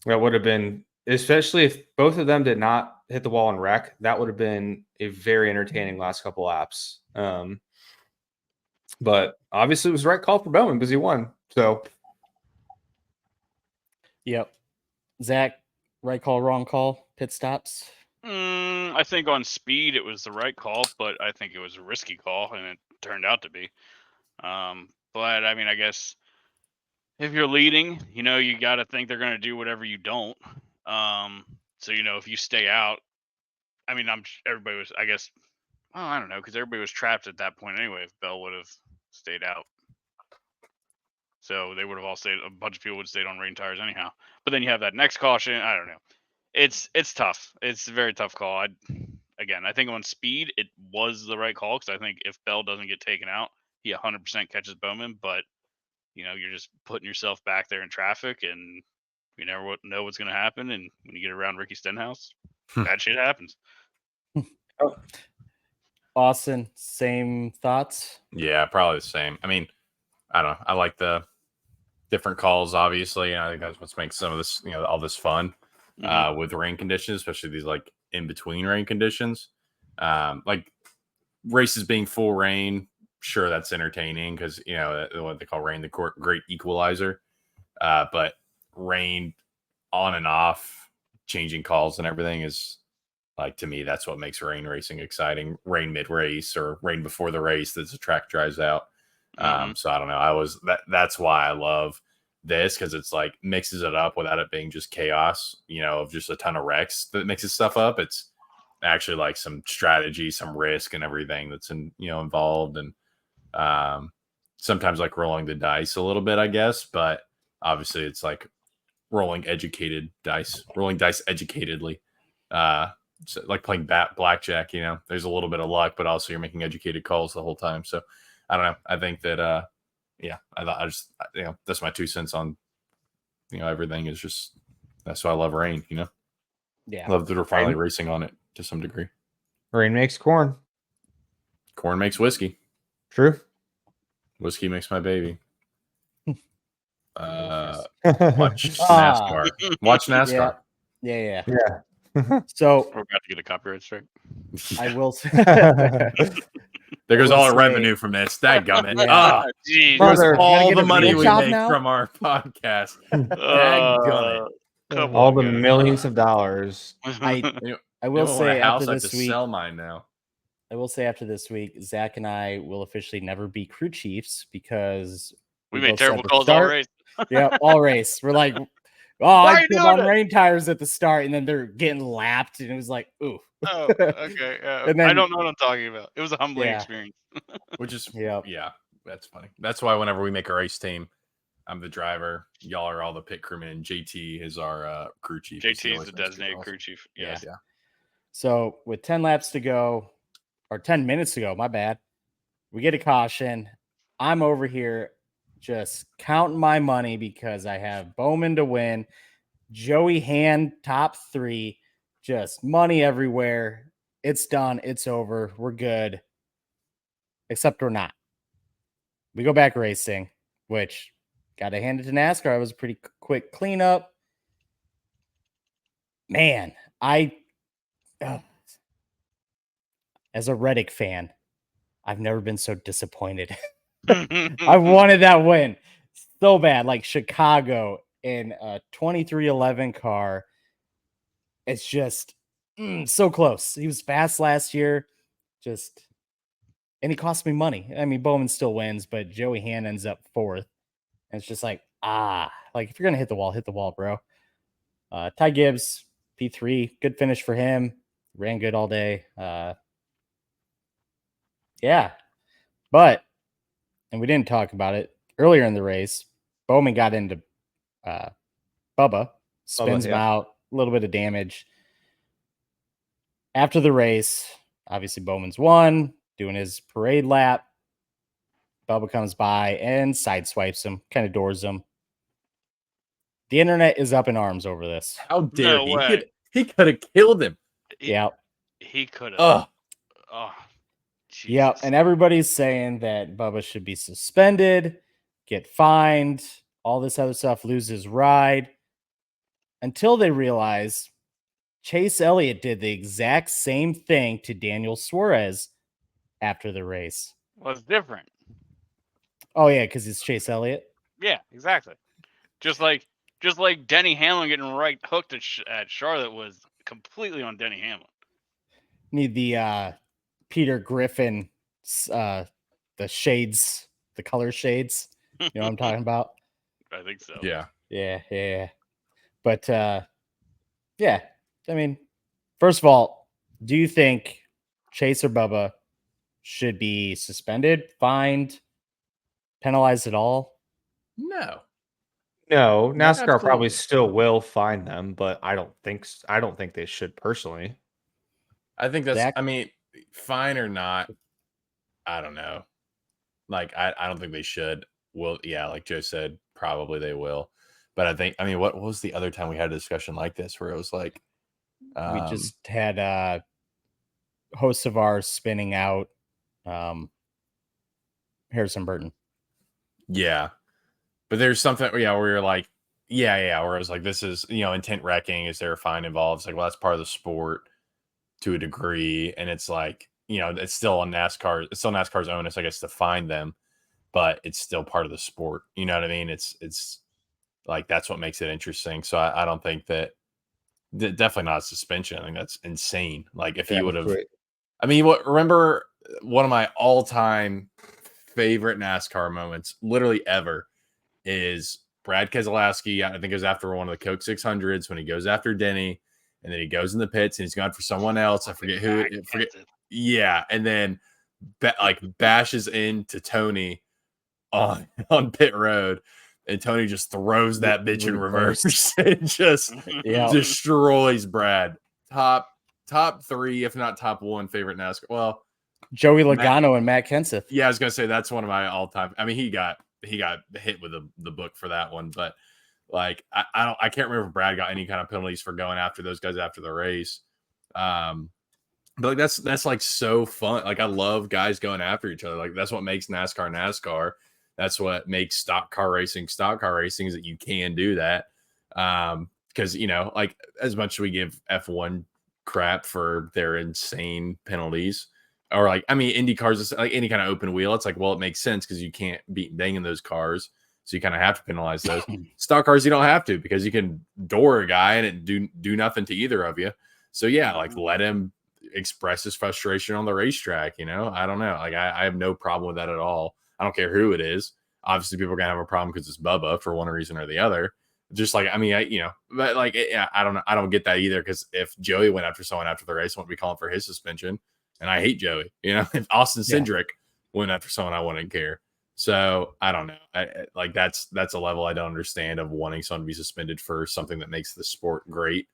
F: that would have been, especially if both of them did not hit the wall and wreck, that would have been a very entertaining last couple laps. But obviously it was the right call for Bowman because he won. So,
D: yep. Zach, right call, wrong call, pit stops?
G: I think on speed it was the right call, but I think it was a risky call, and it turned out to be. But I mean, I guess if you're leading, you got to think they're going to do whatever you don't. So if you stay out, I mean, everybody was, I guess, well, I don't know, because everybody was trapped at that point anyway. If Bell would have stayed out, so they would have all stayed. A bunch of people would have stayed on rain tires anyhow. But then you have that next caution. I don't know. It's tough. It's a very tough call. I think on speed it was the right call, because I think if Bell doesn't get taken out, he 100% catches Bowman. But you're just putting yourself back there in traffic, and you never know what's going to happen. And when you get around Ricky Stenhouse, bad shit happens.
D: Austin, same thoughts?
E: Yeah, probably the same. I mean, I don't know. I like the different calls, obviously, and I think that's what makes some of this, all this fun with rain conditions, especially these like in between rain conditions. Like races being full rain, sure, that's entertaining because what they call rain the great equalizer. But rain on and off, changing calls and everything is, like, to me, that's what makes rain racing exciting. Rain mid race or rain before the race as the track dries out. So I don't know. That's why I love this, because it's like mixes it up without it being just chaos, of just a ton of wrecks that mixes stuff up. It's actually like some strategy, some risk and everything that's involved. And sometimes like rolling the dice a little bit, I guess. But obviously it's like rolling dice educatedly. So like playing blackjack, there's a little bit of luck, but also you're making educated calls the whole time. So I don't know. I think that, that's my 2 cents on, everything is just, that's why I love rain,
D: Yeah.
E: I love that we're finally racing on it to some degree.
F: Rain makes corn.
E: Corn makes whiskey.
F: True.
E: Whiskey makes my baby. Watch
D: Ah.
E: NASCAR. Watch NASCAR.
D: Yeah. So
G: We're about to get a copyright strike.
D: I will say
E: There goes
D: I will
E: all our
D: say-
E: revenue from this. Dadgummit.
D: Yeah.
G: Jeez.
F: Brother,
E: All
D: get
E: the
D: a
E: money
D: real
E: we
D: job
E: make
D: now?
E: from our podcast. Dadgummit.
G: Come
F: all
G: on,
F: the
G: guys.
F: millions of dollars.
D: I
E: I
D: will say after
E: I have
D: this
E: to
D: week,
E: sell mine now.
D: I will say after this week, Zach and I will officially never be crew chiefs because
G: we
D: both
G: made
D: said
G: terrible
D: the
G: calls all
D: start-
G: race.
D: Yeah, all race. We're like,
G: are
D: I
G: you
D: put
G: doing
D: on
G: it?
D: rain tires at the start, and then they're getting lapped, and it was like, ooh.
G: Oh, okay.
D: And
G: I
D: then-
G: don't know what I'm talking about. It was a humbling
D: Yeah.
G: experience.
E: Which is
D: Yep.
E: yeah, that's funny. That's why whenever we make a race team, I'm the driver. Y'all are all the pit crewmen. And JT is our crew chief. He
G: JT is
E: always
G: the
E: makes good
G: designated
E: calls.
G: crew chief. Yeah.
E: Yeah.
D: So with 10 laps to go, or 10 minutes to go, my bad, we get a caution. I'm over here just counting my money because I have Bowman to win, Joey Hand top 3, just money everywhere. It's done. It's over. We're good. Except we're not. We go back racing, which got to hand it to NASCAR. It was a pretty quick cleanup. Man, as a Reddick fan, I've never been so disappointed. I wanted that win so bad, like Chicago in a 2311 car. It's just so close. He was fast last year, and he cost me money. I mean, Bowman still wins, but Joey Hand ends up 4th. And it's just like, if you're gonna hit the wall, bro. Ty Gibbs, P3, good finish for him. Ran good all day. Yeah, but, and we didn't talk about it earlier in the race, Bowman got into Bubba, spins him out, a little bit of damage. After the race, obviously Bowman's won, doing his parade lap. Bubba comes by and sideswipes him, kind of doors him. The internet is up in arms over this.
E: How dare
G: No
E: he?
G: way.
E: He could have killed him.
D: Yeah.
G: He could have.
E: Ugh.
G: Oh,
D: Yeah,
G: Jesus.
D: and everybody's saying that Bubba should be suspended, get fined, all this other stuff, lose his ride, until they realize Chase Elliott did the exact same thing to Daniel Suarez after the race.
G: was different.
D: Oh, yeah, because it's Chase Elliott.
G: Yeah, exactly. Just like Denny Hamlin getting right hooked at Charlotte was completely on Denny Hamlin.
D: Need the Peter Griffin, the shades, the color shades. You know what I'm talking about?
G: I think so.
E: Yeah.
D: Yeah. But yeah, I mean, first of all, do you think Chase or Bubba should be suspended, fined, penalized at all?
E: No.
F: No, NASCAR
E: absolutely.
F: probably still will fine them, but I don't think they should personally.
E: I think that's,
D: Zach?
E: I mean, fine or not, I don't know. Like, I don't think they should. Well, yeah, like Joe said, probably they will. But I mean, what was the other time we had a discussion like this where it was like,
D: We just had hosts of ours spinning out Harrison Burton.
E: yeah. But there's something, where you're like, yeah, where it was like, this is, intent wrecking. Is there a fine involved? It's like, well, that's part of the sport to a degree. And it's like, it's still on NASCAR. It's still NASCAR's onus, I guess, to fine them, but it's still part of the sport. You know what I mean? It's like, that's what makes it interesting. So I don't think that, definitely not a suspension. I think that's insane. Like if he would have, I mean, remember one of my all-time favorite NASCAR moments, literally ever, is Brad Keselowski. I think it was after one of the Coke 600s when he goes after Denny, and then he goes in the pits and he's going for someone else. I forget who. Yeah, and then bashes into Tony on pit road, and Tony just throws that bitch in reverse and just
D: Yeah.
E: destroys Brad. Top 3, if not top 1 favorite NASCAR. Well,
D: Joey Logano and Matt Kenseth.
E: yeah, I was gonna say that's one of my all-time. I mean, he got hit with the book for that one, but like I can't remember if Brad got any kind of penalties for going after those guys after the race. But like that's like so fun. Like I love guys going after each other. Like that's what makes NASCAR. That's what makes stock car racing is that you can do that. Because like as much as we give F1 crap for their insane penalties, or like Indy cars, like any kind of open wheel, it's like, well, it makes sense because you can't beat danging those cars, so you kind of have to penalize those. Stock cars, you don't have to because you can door a guy and it do nothing to either of you. So yeah, like let him express his frustration on the racetrack. I don't know. Like I have no problem with that at all. I don't care who it is. Obviously, people are gonna have a problem because it's Bubba for one reason or the other. Just like but like I don't know. I don't get that either because if Joey went after someone after the race, I wouldn't be calling for his suspension. And I hate Joey. If Austin Cindric went after someone, I wouldn't care. So I don't know. Like that's a level I don't understand of wanting someone to be suspended for something that makes the sport great.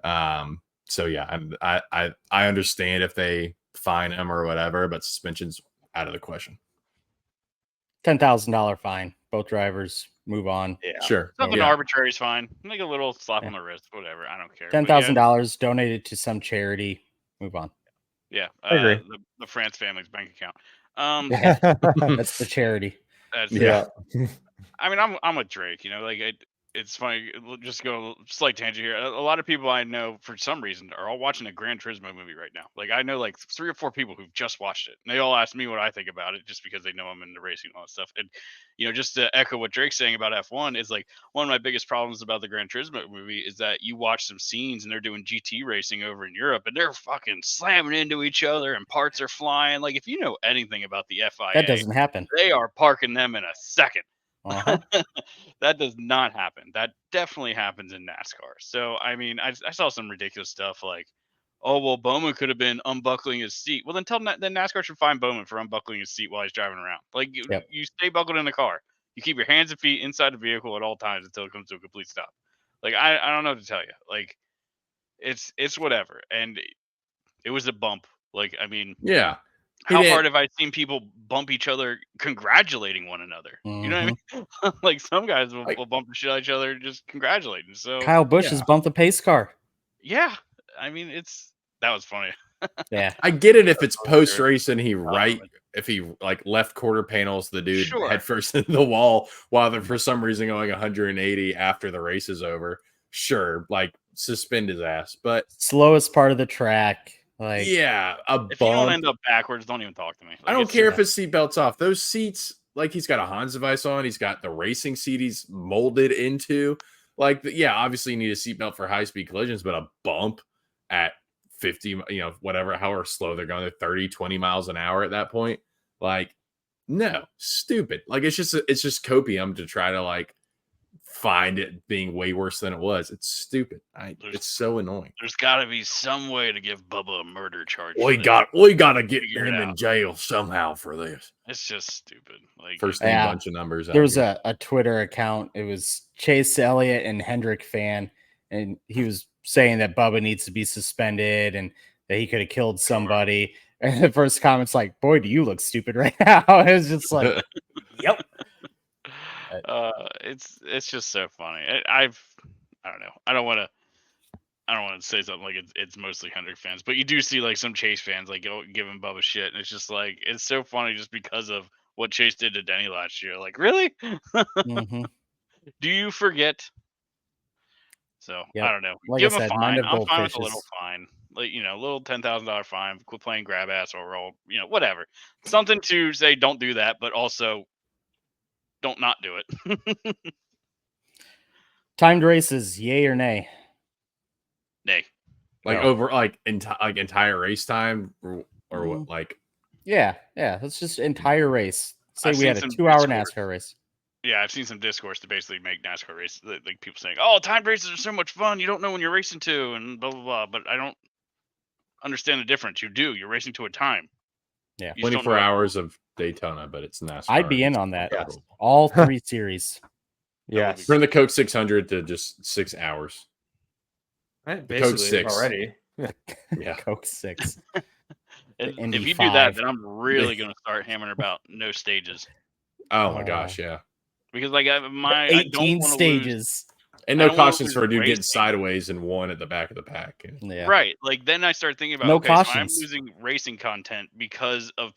E: So yeah, I understand if they fine him or whatever, but suspension's out of the question.
D: $10,000 fine. Both drivers move on.
E: Yeah, sure.
G: Something arbitrary is fine. Make a little slap on the wrist, whatever. I don't care.
D: $10,000 donated to some charity. Move on.
G: Yeah,
F: I agree.
G: The France family's bank account.
D: That's the charity.
F: Yeah.
G: I mean, I'm with Drake. It's funny. Just go slight tangent here. A lot of people I know, for some reason, are all watching a Gran Turismo movie right now. Like I know like 3 or 4 people who've just watched it, and they all ask me what I think about it, just because they know I'm into racing and all that stuff. And just to echo what Drake's saying about F1 is like one of my biggest problems about the Gran Turismo movie is that you watch some scenes and they're doing GT racing over in Europe, and they're fucking slamming into each other, and parts are flying. Like if you know anything about the FIA,
D: that doesn't happen.
G: They are parking them in a second.
D: Uh-huh.
G: That does not happen. That definitely happens in NASCAR. So, I mean, I saw some ridiculous stuff like, oh, well, Bowman could have been unbuckling his seat. Well, then NASCAR should fine Bowman for unbuckling his seat while he's driving around. Like, you stay buckled in the car. You keep your hands and feet inside the vehicle at all times until it comes to a complete stop. Like, I don't know what to tell you. Like, it's whatever. And it was a bump. Like, I mean,
E: yeah.
G: How hard have I seen people bump each other congratulating one another? You know what I mean? Like some guys will bump the shit out of each other just congratulating. So
D: Kyle Busch has bumped the pace car.
G: Yeah. I mean, that was funny.
D: Yeah.
E: I get it if it's post race and if he like left quarter panels the dude head first in the wall while they're for some reason going 180 after the race is over. Sure, like suspend his ass. But
D: slowest part of the track. Like,
E: yeah,
G: if you don't end up backwards, don't even talk to me. Like,
E: I don't care if his seatbelt's off. Those seats, like he's got a Hans device on. He's got the racing seat he's molded into. Like, yeah, obviously you need a seatbelt for high-speed collisions, but a bump at 50, whatever, however slow they're going, they're 30, 20 miles an hour at that point. Like, no, stupid. Like, it's just copium to try to, like, find it being way worse than it was. It's stupid. It's so annoying.
G: There's got to be some way to give Bubba a murder charge.
E: We got to get him in jail somehow for this.
G: It's just stupid. Like
E: first name bunch of numbers.
D: There was a Twitter account. It was Chase Elliott and Hendrick fan, and he was saying that Bubba needs to be suspended and that he could have killed somebody. And the first comment's like, "Boy, do you look stupid right now?" It was just like, "Yep."
G: It's just so funny. I don't know. I don't want to say something like it's mostly Hendrick fans, but you do see like some Chase fans like giving Bubba shit, and it's just like it's so funny just because of what Chase did to Denny last year. Like, really?
D: Mm-hmm.
G: Do you forget? So I don't know.
D: Like
G: Give
D: I
G: him
D: said,
G: a fine. I'm fine with
D: goldfishes.
G: a little fine. Like, a little $10,000 fine. Quit playing grab ass or roll. Whatever. Something to say. Don't do that, but also don't not do it.
D: Timed races, yay or nay?
G: Nay.
E: Like over entire race time or what? Like
D: yeah. That's just entire race. Say
G: I've
D: we had a 2-hour NASCAR race.
G: Yeah, I've seen some discourse to basically make NASCAR race like people saying, "Oh, timed races are so much fun. You don't know when you're racing to," and blah blah blah. But I don't understand the difference. You do. You're racing to a time.
D: Yeah,
E: 24 hours of Daytona, but it's NASCAR.
D: I'd be in on that. All 3 series.
F: Yes.
E: From the Coke 600 to just 6 hours.
F: Right,
E: The Coke
F: basically
E: 6.
F: already.
E: Yeah.
D: Coke 6.
G: And
D: Indy
G: if you do that,
D: 5.
G: then I'm really going to start hammering about no stages.
E: Oh my gosh, yeah.
G: Because like I don't
D: 18
G: want to
D: stages.
E: And
G: I
E: no
G: don't wanna
E: cautions
G: lose
E: for a dude getting
G: racing.
E: sideways and one at the back of the pack.
D: Yeah.
G: Right. Like then I start thinking about
D: No
G: okay, so I'm
D: cautions.
G: losing racing content because of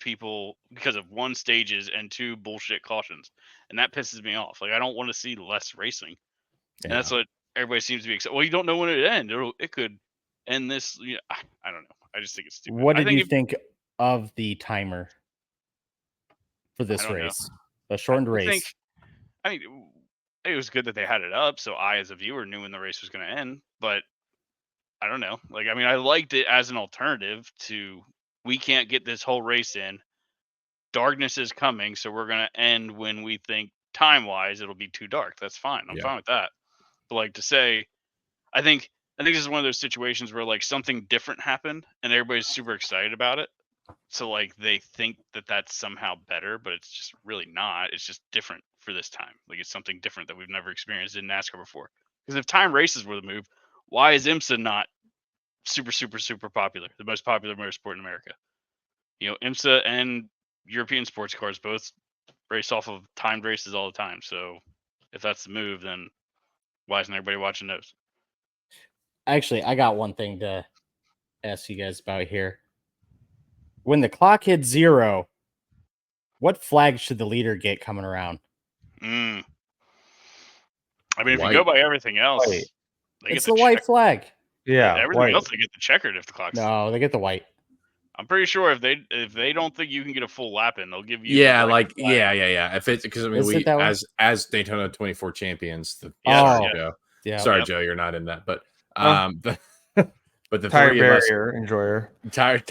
G: 1 stages and 2 bullshit cautions. And that pisses me off. Like I don't want to see less racing. And that's what everybody seems to be excited. Well, you don't know when it ends. It could end this. I don't know. I just think it's stupid.
D: What
G: I
D: did
G: think
D: you think of the timer for this
G: don't know.
D: race? A shortened race.
G: I mean, it was good that they had it up, so I, as a viewer, knew when the race was going to end. But I don't know. Like, I mean, I liked it as an alternative to we can't get this whole race in. Darkness is coming, so we're going to end when we think time-wise it'll be too dark. That's fine. I'm fine with that. But like to say, I think this is one of those situations where like something different happened and everybody's super excited about it. So like they think that that's somehow better, but it's just really not. It's just different for this time. Like it's something different that we've never experienced in NASCAR before. Because if time races were the move, why is IMSA not super, super, super popular? The most popular motorsport in America. You know, IMSA and European sports cars both race off of timed races all the time. So if that's the move, then why isn't everybody watching those?
D: Actually, I got one thing to ask you guys about here. When the clock hits 0, what flag should the leader get coming around?
G: I mean, if
E: White.
G: you go by everything else,
F: White.
D: It's the white flag.
F: Yeah.
G: Everything
F: white.
G: else they get the checkered if the clock's.
D: No, they get the white.
G: I'm pretty sure if they don't think you can get a full lap in, they'll give you.
E: Yeah,
G: the
E: like
G: flag.
E: yeah. If it's because I mean
D: Is it
E: we
D: that way?
E: as Daytona 24 champions.
D: Yeah.
E: Joe.
D: Yeah.
E: Sorry,
G: Yep.
E: Joe, you're not in that. But but the
F: Tire
E: three of us,
F: barrier enjoyer.
E: tire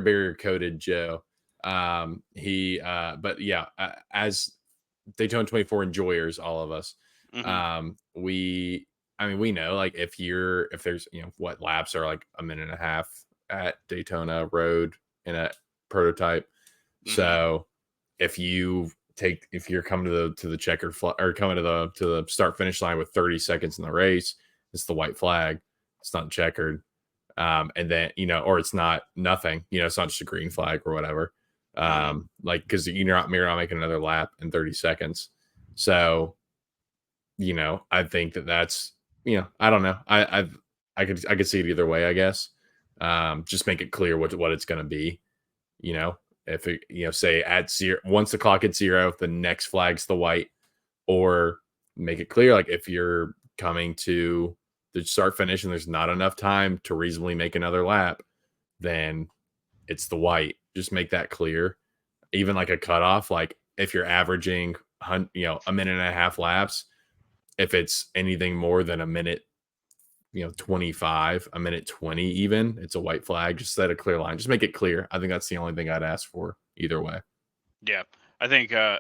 E: barrier coated Joe. But yeah, as Daytona 24 enjoyers, all of us, we know like if there's what laps are like a minute and a half at Daytona road in a prototype. So if you're coming to the checkered or coming to the start finish line with 30 seconds in the race, it's the white flag. It's not checkered. And then, or it's not nothing, it's not just a green flag or whatever. Like, cause you're not making another lap in 30 seconds. So, I think that's, I don't know. I could see it either way, I guess. Just make it clear what it's going to be, if it, say at 0, once the clock hits 0, the next flag's the white, or make it clear. Like if you're coming to the start finish and there's not enough time to reasonably make another lap, then it's the white. Just make that clear. Even like a cutoff, like if you're averaging, a minute and a half laps, if it's anything more than a minute, 25, a minute 20, even, it's a white flag. Just set a clear line. Just make it clear. I think that's the only thing I'd ask for either way.
G: Yeah, I think I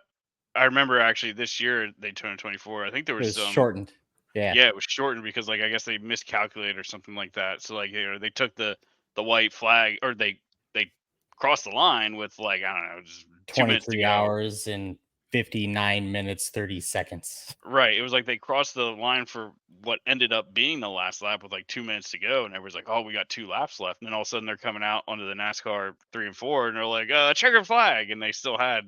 G: remember actually this year Daytona 24. I think there was some
D: shortened. Yeah,
G: it was shortened because like I guess they miscalculated or something like that. So like they took the white flag, or they crossed the line with like I don't know, just 2 minutes to
D: 23
G: go.
D: hours and 59 minutes 30 seconds.
G: Right. It was like they crossed the line for what ended up being the last lap with like 2 minutes to go, and everyone's like, "Oh, we got 2 laps left." And then all of a sudden they're coming out onto the NASCAR 3 and 4, and they're like, "Checkered flag," and they still had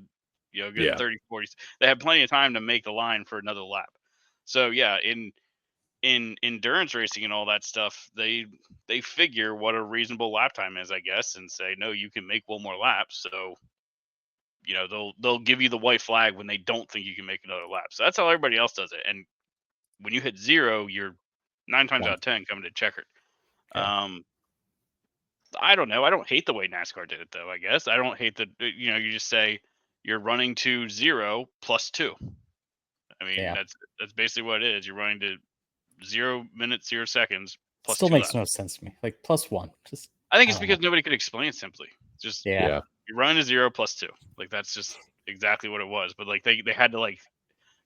G: good 30, 40. They had plenty of time to make the line for another lap. So yeah, in endurance racing and all that stuff, they figure what a reasonable lap time is, I guess, and say, no, you can make one more lap. So they'll give you the white flag when they don't think you can make another lap. So that's how everybody else does it. And when you hit 0, you're 9 times out of 10 coming to checkered. Yeah. I don't know. I don't hate the way NASCAR did it, though. I guess I don't hate you just say you're running to 0 plus 2. I mean, that's basically what it is. You're running to 0 minutes, 0 seconds. Plus
D: still
G: 2
D: makes
G: laps.
D: no sense to me. Like +1.
G: I think it's because nobody could explain it simply. Just
D: you're
G: running to 0 plus 2. Like that's just exactly what it was. But like they had to like,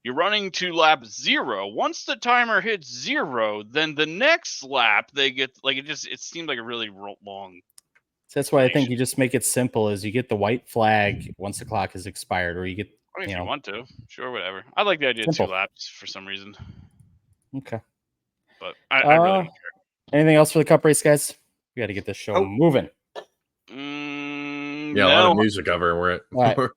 G: you're running to lap 0. Once the timer hits 0, then the next lap they get like it seemed like a really long.
D: So that's why I think you just make it simple. Is you get the white flag once the clock is expired, or you get
G: I mean, if
D: you know,
G: you want to, sure, whatever. I like the idea of 2
D: Simple.
G: laps for some reason,
D: okay.
G: but I really don't
D: Anything else for the Cup race, guys? We got to get this show moving.
G: care.
E: Yeah, a lot of
G: No,
E: news to cover. We're at.
D: All right.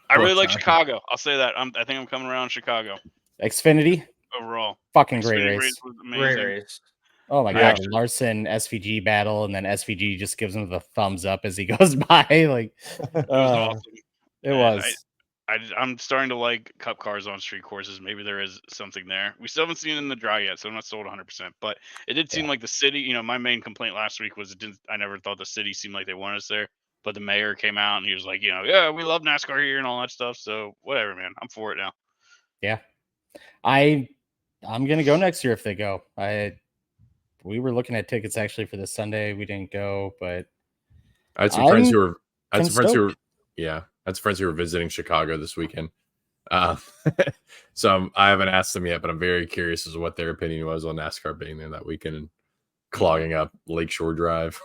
G: I really like Chicago. I'll say that. I think I'm coming around Chicago
D: Xfinity,
G: overall.
D: fucking great
G: Xfinity
D: race.
G: was
F: Great
G: amazing.
F: race.
D: Oh my
F: Yeah.
D: god, Larson SVG battle, and then SVG just gives him the thumbs up as he goes by. Like
G: It was awesome.
D: It
G: And
D: was.
G: I'm starting to like Cup cars on street courses. Maybe there is something there. We still haven't seen it in the dry yet, so I'm not sold 100%. But it did seem like the city. You know, my main complaint last week was I never thought the city seemed like they wanted us there. But the mayor came out and he was like, you know, yeah, we love NASCAR here and all that stuff. So whatever, man. I'm for it now.
D: Yeah, I'm gonna go next year if they go. We were looking at tickets actually for this Sunday. We didn't go, but
E: I had some friends who were.
D: yeah.
E: I had some friends who were visiting Chicago this weekend. So I haven't asked them yet, but I'm very curious as to what their opinion was on NASCAR being there that weekend and clogging up Lakeshore Drive.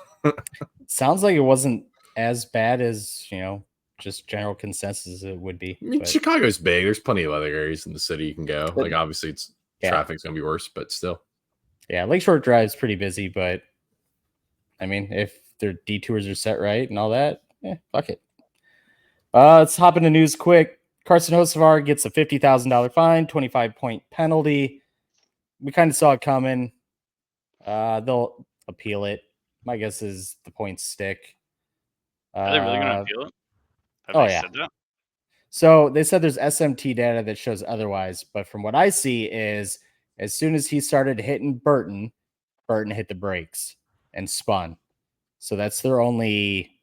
D: Sounds like it wasn't as bad as, you know, just general consensus it would be.
E: I mean,
D: but
E: Chicago's big. There's plenty of other areas in the city you can go. Like, obviously, traffic's going to be worse, but still.
D: Yeah, Lakeshore Drive is pretty busy, but I mean, if their detours are set right and all that, fuck it. Let's hop into news quick. Carson Hocevar gets a $50,000 fine, 25-point penalty. We kind of saw it coming. They'll appeal it. My guess is the points stick.
G: Are they really going to appeal it? Have
D: they
G: said that?
D: So they said there's SMT data that shows otherwise, but from what I see is as soon as he started hitting Burton hit the brakes and spun. So that's their only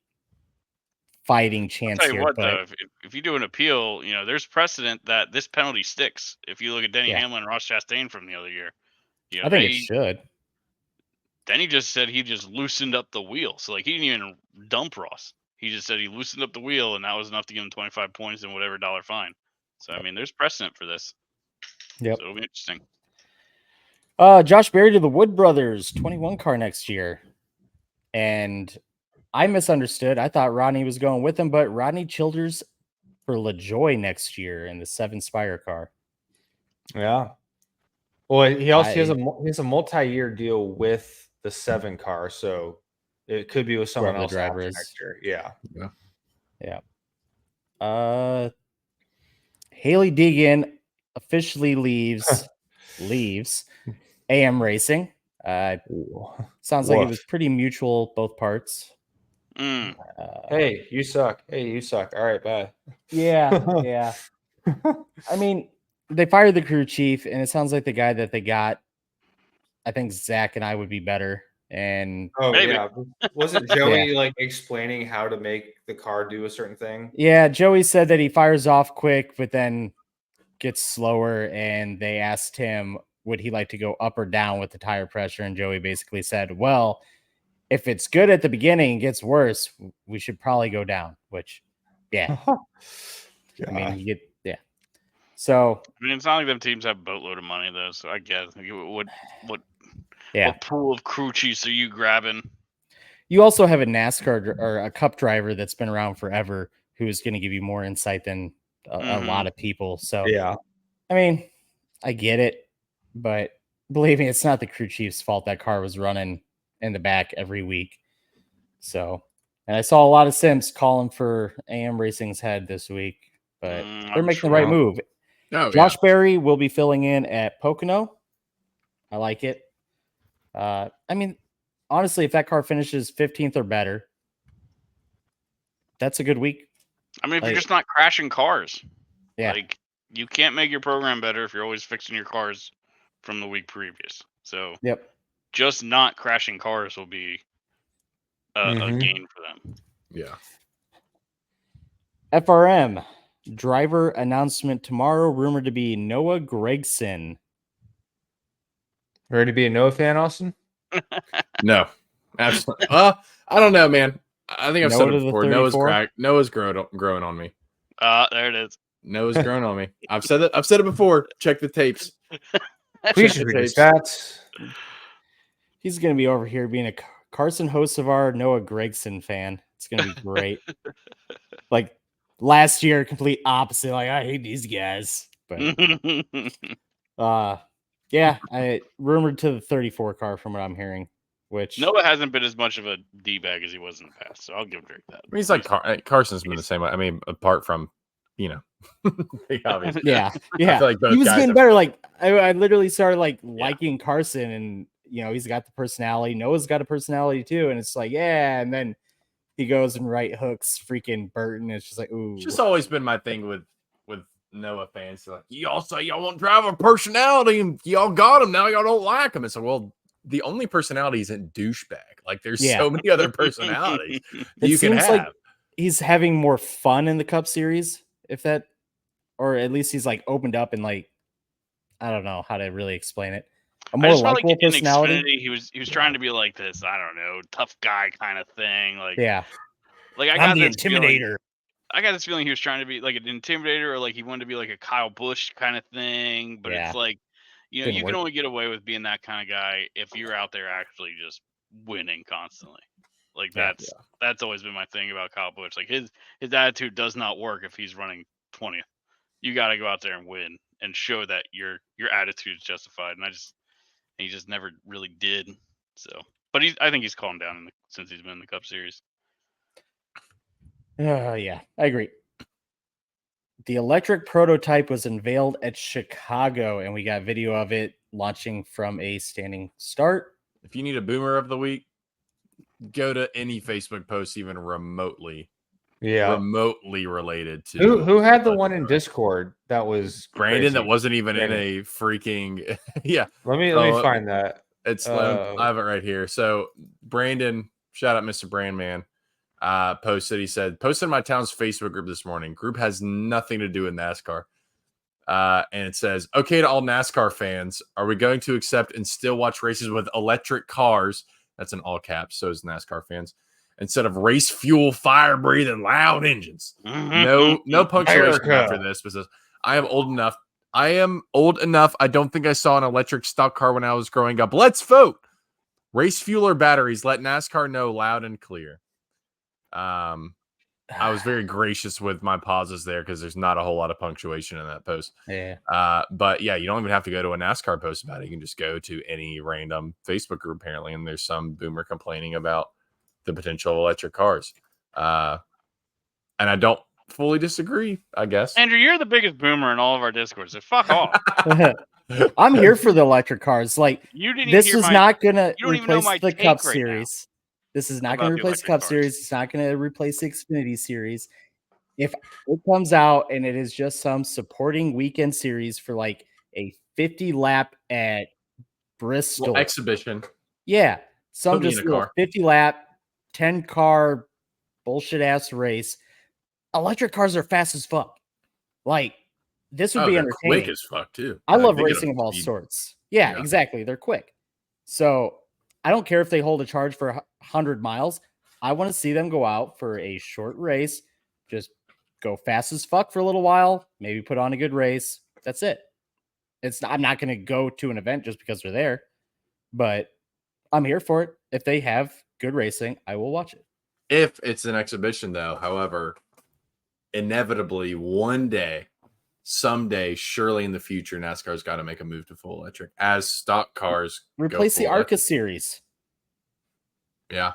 D: fighting chance
G: I'll tell you
D: here.
G: what, though, if you do an appeal, you know, there's precedent that this penalty sticks. If you look at Denny Hamlin and Ross Chastain from the other year, you know,
D: I think it should.
G: Denny just said he just loosened up the wheel. So, like, he didn't even dump Ross. He just said he loosened up the wheel, and that was enough to give him 25 points and whatever dollar fine. So, I mean, there's precedent for this.
D: Yep.
G: So it'll be interesting.
D: Josh Berry to the Wood Brothers 21 car next year. And I misunderstood. I thought Rodney was going with him, but Rodney Childers for LaJoy next year in the 7 Spire car.
F: Yeah. Well, he also has a multi-year deal with the 7 car, so it could be with someone else
D: driver is
F: next year.
D: Yeah. Haley Deegan officially leaves AM Racing. Sounds like it was pretty mutual, both parts.
F: Hey, you suck. All right, bye.
D: Yeah. I mean, they fired the crew chief, and it sounds like the guy that they got, I think Zach and I would be better. And
F: wasn't Joey like explaining how to make the car do a certain thing?
D: Yeah, Joey said that he fires off quick, but then gets slower, and they asked him, would he like to go up or down with the tire pressure? And Joey basically said, well, if it's good at the beginning and gets worse, we should probably go down, which, yeah. I mean, So,
G: I mean, it's not like them teams have a boatload of money, though, so I guess what pool of crew chiefs are you grabbing?
D: You also have a NASCAR or a Cup driver that's been around forever who is going to give you more insight than a lot of people. So, I mean, I get it, but believe me, it's not the crew chief's fault that car was running in the back every week. So, and I saw a lot of simps calling for AM Racing's head this week, but they're making the right move. Josh Berry will be filling in at Pocono. I like it. I mean, honestly, if that car finishes 15th or better, that's a good week.
G: I mean, if you're just not crashing cars.
D: Yeah.
G: Like, you can't make your program better if you're always fixing your cars from the week previous. So, just not crashing cars will be a gain for them.
E: Yeah.
D: FRM driver announcement tomorrow, rumored to be Noah Gragson.
F: Ready to be a Noah fan, Austin?
E: No, absolutely. I don't know, man. I think I've said it before. Noah's growing on me.
G: There it is.
E: Noah's growing on me. I've said it before. Check the tapes.
F: Please read the stats.
D: He's going to be over here being a Carson Hocevar, Noah Gragson fan. It's going to be great. Like, Last year, complete opposite. Like, I hate these guys. But yeah, I rumored to the 34 car from what I'm hearing. Which
G: Noah hasn't been as much of a D-bag as he was in the past, so I'll give Drake that.
E: I mean, he's like Carson's been the same way. I mean, apart from, obviously.
D: yeah.
E: I feel like both
D: he was
E: guys
D: getting
E: have-
D: better. Like I literally started like liking Carson, and he's got the personality. Noah's got a personality too, and it's like and then he goes and right hooks freaking Burton. It's just like, ooh.
E: It's just always been my thing with Noah fans. Like, y'all say y'all want driver personality, and y'all got him. Now y'all don't like him. It's like, well, the only personality isn't douchebag. Like, there's so many other personalities you can have.
D: Like he's having more fun in the Cup Series, or at least he's like opened up and like, I don't know how to really explain it. A more likable personality.
G: Xfinity, he was trying to be like this, I don't know, tough guy kind of thing. Like, like
D: I'm the intimidator.
G: I got this feeling he was trying to be like an intimidator, or like he wanted to be like a Kyle Busch kind of thing. But it's like, you can only get away with being that kind of guy if you're out there actually just winning constantly. Like that's always been my thing about Kyle Busch. Like his attitude does not work if he's running 20th. You got to go out there and win and show that your attitude is justified. And he just never really did. So, but I think he's calmed down since he's been in the Cup Series.
D: Yeah, I agree. The electric prototype was unveiled at Chicago, and we got video of it launching from a standing start.
E: If you need a boomer of the week, go to any Facebook post even remotely related to
F: who had the one in Discord that was
E: Brandon
F: crazy.
E: that wasn't even in a freaking
F: Let me find that.
E: It's I have it right here. So Brandon, shout out Mr. Brandman, posted. He said, posted in my town's Facebook group this morning. Group has nothing to do with NASCAR. And it says, okay to all NASCAR fans, are we going to accept and still watch races with electric cars? That's in all caps. So is NASCAR fans. Instead of race fuel, fire breathing, loud engines. No punctuation after this, because I am old enough. I don't think I saw an electric stock car when I was growing up. Let's vote. Race fuel or batteries. Let NASCAR know loud and clear. I was very gracious with my pauses there because there's not a whole lot of punctuation in that post.
D: Yeah.
E: But yeah, you don't even have to go to a NASCAR post about it. You can just go to any random Facebook group apparently, and there's some boomer complaining about the potential of electric cars. And I don't fully disagree, I guess.
G: Andrew, you're the biggest boomer in all of our discords, so fuck off.
D: I'm here for the electric cars. Like, this is not going to replace the Cup Series. This is not going to replace the Cup Series. It's not going to replace the Xfinity Series. If it comes out and it is just some supporting weekend series for like a 50 lap at Bristol
E: exhibition.
D: Yeah. Some just 50 lap, 10 car bullshit ass race. Electric cars are fast as fuck. Like, this would be entertaining.
E: Quick as fuck too.
D: I love racing of all sorts. Yeah, exactly. They're quick. So I don't care if they hold a charge for 100 miles. I want to see them go out for a short race. Just go fast as fuck for a little while. Maybe put on a good race. That's it. I'm not going to go to an event just because they're there. But I'm here for it. If they have good racing, I will watch it.
E: If it's an exhibition, though, however, inevitably one day, someday, surely in the future, NASCAR's got to make a move to full electric as stock cars
D: replace the ARCA series.
E: Yeah.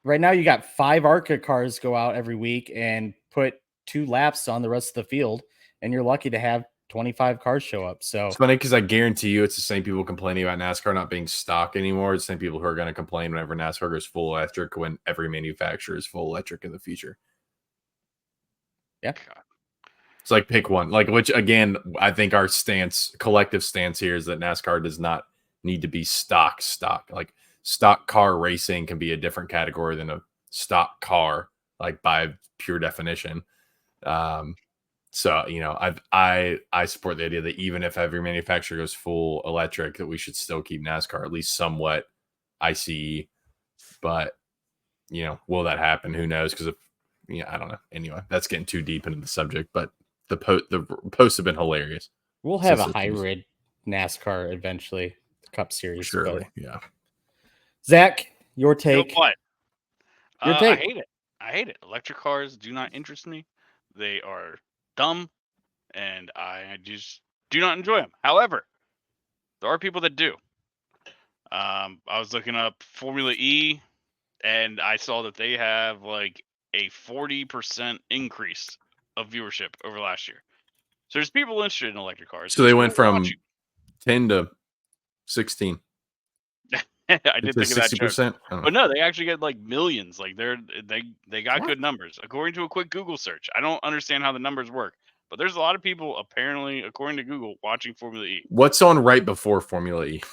D: Right now, you got 5 ARCA cars go out every week and put 2 laps on the rest of the field, and you're lucky to have 25 cars show up. So
E: it's funny because I guarantee you it's the same people complaining about NASCAR not being stock anymore. It's the same people who are going to complain whenever NASCAR goes full electric when every manufacturer is full electric in the future.
D: Yeah.
E: It's like pick one. Like, which again, I think our collective stance here is that NASCAR does not need to be stock. Like, stock car racing can be a different category than a stock car, like by pure definition. So, I support the idea that even if every manufacturer goes full electric, that we should still keep NASCAR at least somewhat ICE. But, will that happen? Who knows? Because I don't know. Anyway, that's getting too deep into the subject, but the posts have been hilarious.
D: We'll have a hybrid NASCAR eventually, Cup Series.
E: Surely, yeah.
D: Zach, your take.
G: What?
D: Your take.
G: I hate it. Electric cars do not interest me. They are dumb, and I just do not enjoy them. However, there are people that do. I was looking up Formula E, and I saw that they have like a 40% increase of viewership over last year. So there's people interested in electric cars.
E: So they went from 10 to 16.
G: I did think of that joke.
E: 60%.
G: But no, they actually get like millions. Like they got good numbers according to a quick Google search. I don't understand how the numbers work, but there's a lot of people apparently, according to Google, watching Formula E.
E: What's on right before Formula E?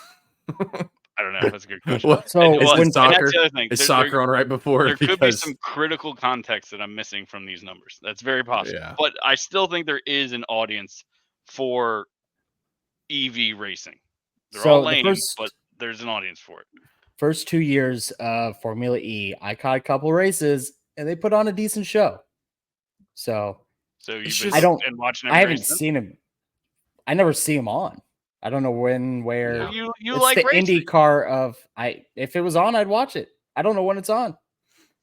G: I don't know. That's a good question.
D: So
E: is
G: that's the other thing.
E: soccer on right before?
G: There could be some critical context that I'm missing from these numbers. That's very possible.
E: Yeah.
G: But I still think there is an audience for EV racing. They're all lame, but there's an audience for it.
D: First 2 years of Formula E, I caught a couple races, and they put on a decent show. So
G: you've been watching.
D: I haven't seen him. I never see him on. I don't know when, where.
G: You
D: it's
G: like
D: the
G: racing.
D: IndyCar of if it was on, I'd watch it. I don't know when it's on.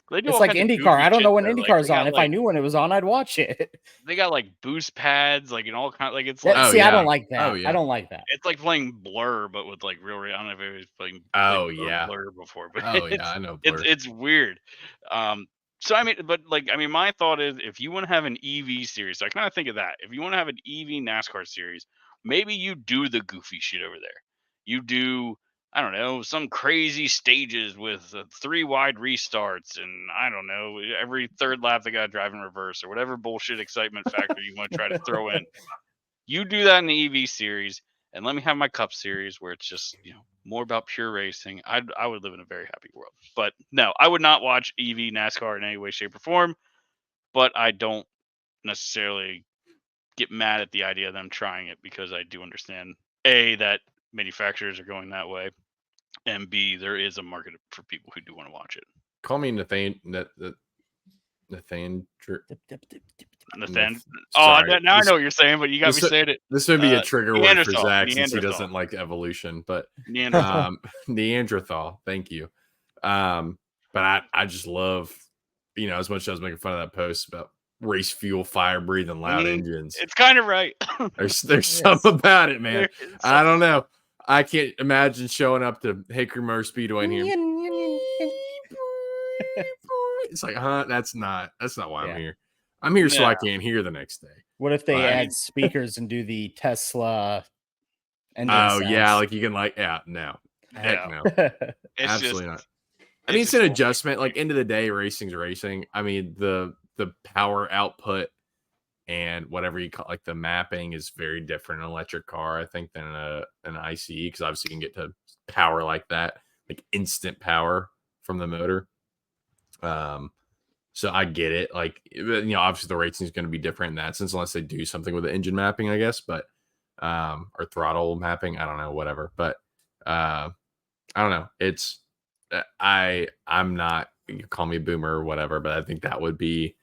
G: It's
D: like IndyCar. I don't know when IndyCar is on. If I knew when it was on, I'd watch it.
G: They got like boost pads, like in all kind. Like it's
D: I don't like that.
E: Oh, yeah.
D: I don't like that.
G: It's like playing Blur, but with like real. I don't know if it was playing. Blur before, but
E: I know Blur.
G: It's weird. So my thought is, if you want to have an EV series, so I kind of think of that. If you want to have an EV NASCAR series, maybe you do the goofy shit over there. You do, I don't know, some crazy stages with 3 wide restarts, and I don't know, every third lap they got to drive in reverse or whatever bullshit excitement factor you want to try to throw in. You do that in the EV series, and let me have my Cup series where it's just more about pure racing. I would live in a very happy world. But no, I would not watch EV NASCAR in any way, shape, or form. But I don't necessarily get mad at the idea of them trying it, because I do understand A, that manufacturers are going that way, and B, there is a market for people who do want to watch it.
E: Call me Nathan.
G: Oh, now I know what you're saying, but you got me saying it.
E: This would be a trigger word for Zach, since he doesn't like evolution, but Neanderthal. Thank you. But I just love, as much as I was making fun of that post about race fuel, fire breathing, loud engines.
G: It's kind of right.
E: There's something about it, man. I don't know. I can't imagine showing up to Hickory Motor Speedway and hearing. It's like, that's not why I'm here. I'm here so I can hear the next day.
D: What if they add speakers and do the Tesla engine sounds?
E: Yeah, like you can no. Heck no. Absolutely not. I mean, it's an adjustment. Like, end of the day, racing's racing. I mean, the power output and whatever you call, like, the mapping is very different in an electric car, I think, than an ICE, because obviously you can get to power like that, like instant power from the motor. So I get it. Like, obviously the racing is going to be different in that sense, unless they do something with the engine mapping, I guess, but or throttle mapping. I don't know, whatever. But I don't know. It's I'm not, you call me a boomer or whatever, but I think that would be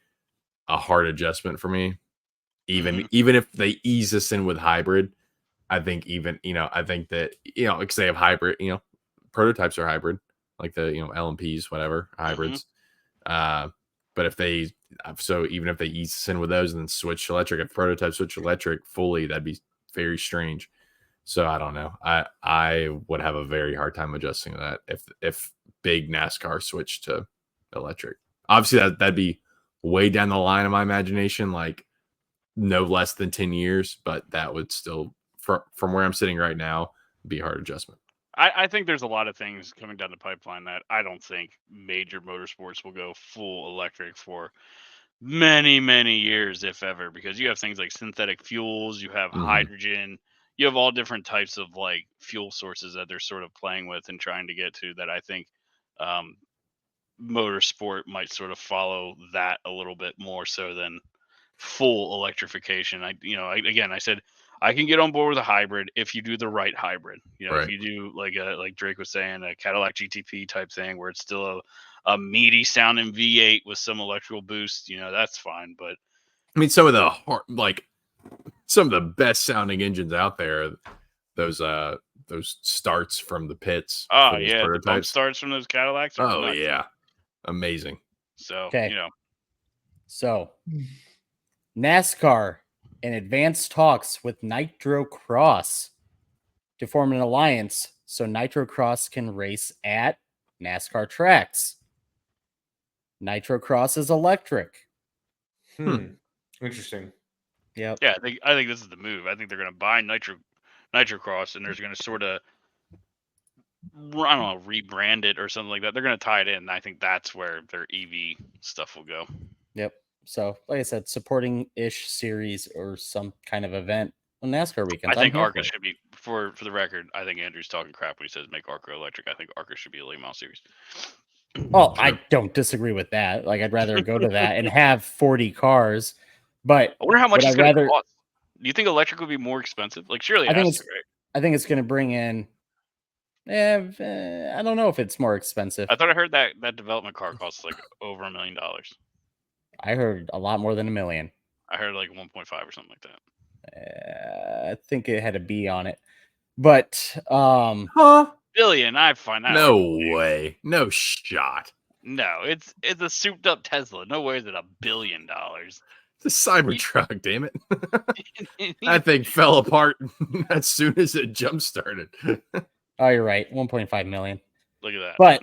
E: a hard adjustment for me. Even if they ease us in with hybrid, I think I think that, because they have hybrid, prototypes are hybrid, like the, LMPs, whatever, hybrids. But even if they ease us in with those and then switch to electric, if prototypes switch electric fully, that'd be very strange. So I don't know. I would have a very hard time adjusting to that if big NASCAR switched to electric. Obviously, that'd be way down the line of my imagination, like no less than 10 years, but that would still, from where I'm sitting right now, be a hard adjustment.
G: I think there's a lot of things coming down the pipeline that I don't think major motorsports will go full electric for many, many years, if ever, because you have things like synthetic fuels, you have hydrogen, you have all different types of like fuel sources that they're sort of playing with and trying to get to, that I think motorsport might sort of follow that a little bit more so than full electrification. I said I can get on board with a hybrid if you do the right hybrid. If you do like Drake was saying, a Cadillac GTP type thing where it's still a meaty sounding V8 with some electrical boost, that's fine. But
E: I mean, some of the best sounding engines out there, those starts from the pits.
G: Oh yeah, the bump starts from those Cadillacs.
E: Oh yeah, amazing.
G: So
D: So NASCAR in advanced talks with Nitro Cross to form an alliance so Nitro Cross can race at NASCAR tracks. Nitro Cross is electric.
F: Interesting.
D: Yep.
G: Yeah, I think this is the move. I think they're going to buy Nitro Cross, and they're going to sort of, I don't know, rebrand it or something like that. They're going to tie it in. I think that's where their EV stuff will go.
D: Yep. So, like I said, supporting-ish series or some kind of event on NASCAR weekends.
G: I think ARCA should be, for the record, I think Andrew's talking crap when he says make ARCA electric. I think ARCA should be a late model series.
D: Oh, I don't disagree with that. Like, I'd rather go to that and have 40 cars. But
G: I wonder how much it's going to
D: rather
G: cost. Do you think electric would be more expensive? Like, surely
D: I think it's
G: right?
D: I think it's going to bring in. I don't know if it's more expensive.
G: I thought I heard that development car costs like over $1 million.
D: I heard a lot more than $1 million.
G: I heard like 1.5 or something like that.
D: I think it had a B on it, but
G: billion. I find that
E: No
G: like
E: way, no shot.
G: No, it's a souped up Tesla. No way is it $1 billion.
E: It's a Cybertruck, damn it. That thing fell apart as soon as it jump started.
D: Oh, you're right. 1.5 million.
G: Look at that.
D: But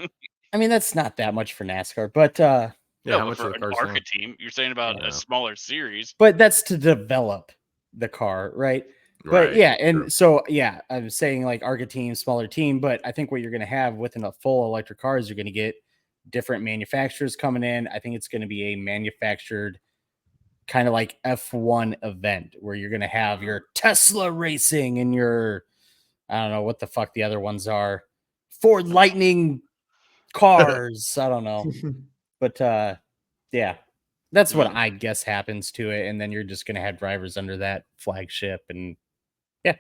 D: I mean, that's not that much for NASCAR. But
E: yeah,
G: no,
E: how
G: but
E: much
G: for
E: are the
G: an
E: cars
G: ARCA
E: selling?
G: team, you're saying about a smaller series.
D: But that's to develop the car, right? But yeah, and so yeah, I was saying like ARCA team, smaller team, but I think what you're going to have within a full electric car is you're going to get different manufacturers coming in. I think it's going to be a manufactured kind of like F1 event where you're going to have your Tesla racing and your, I don't know what the fuck the other ones are, Ford Lightning cars. I don't know. But yeah, that's what I guess happens to it. And then you're just going to have drivers under that flagship and yeah.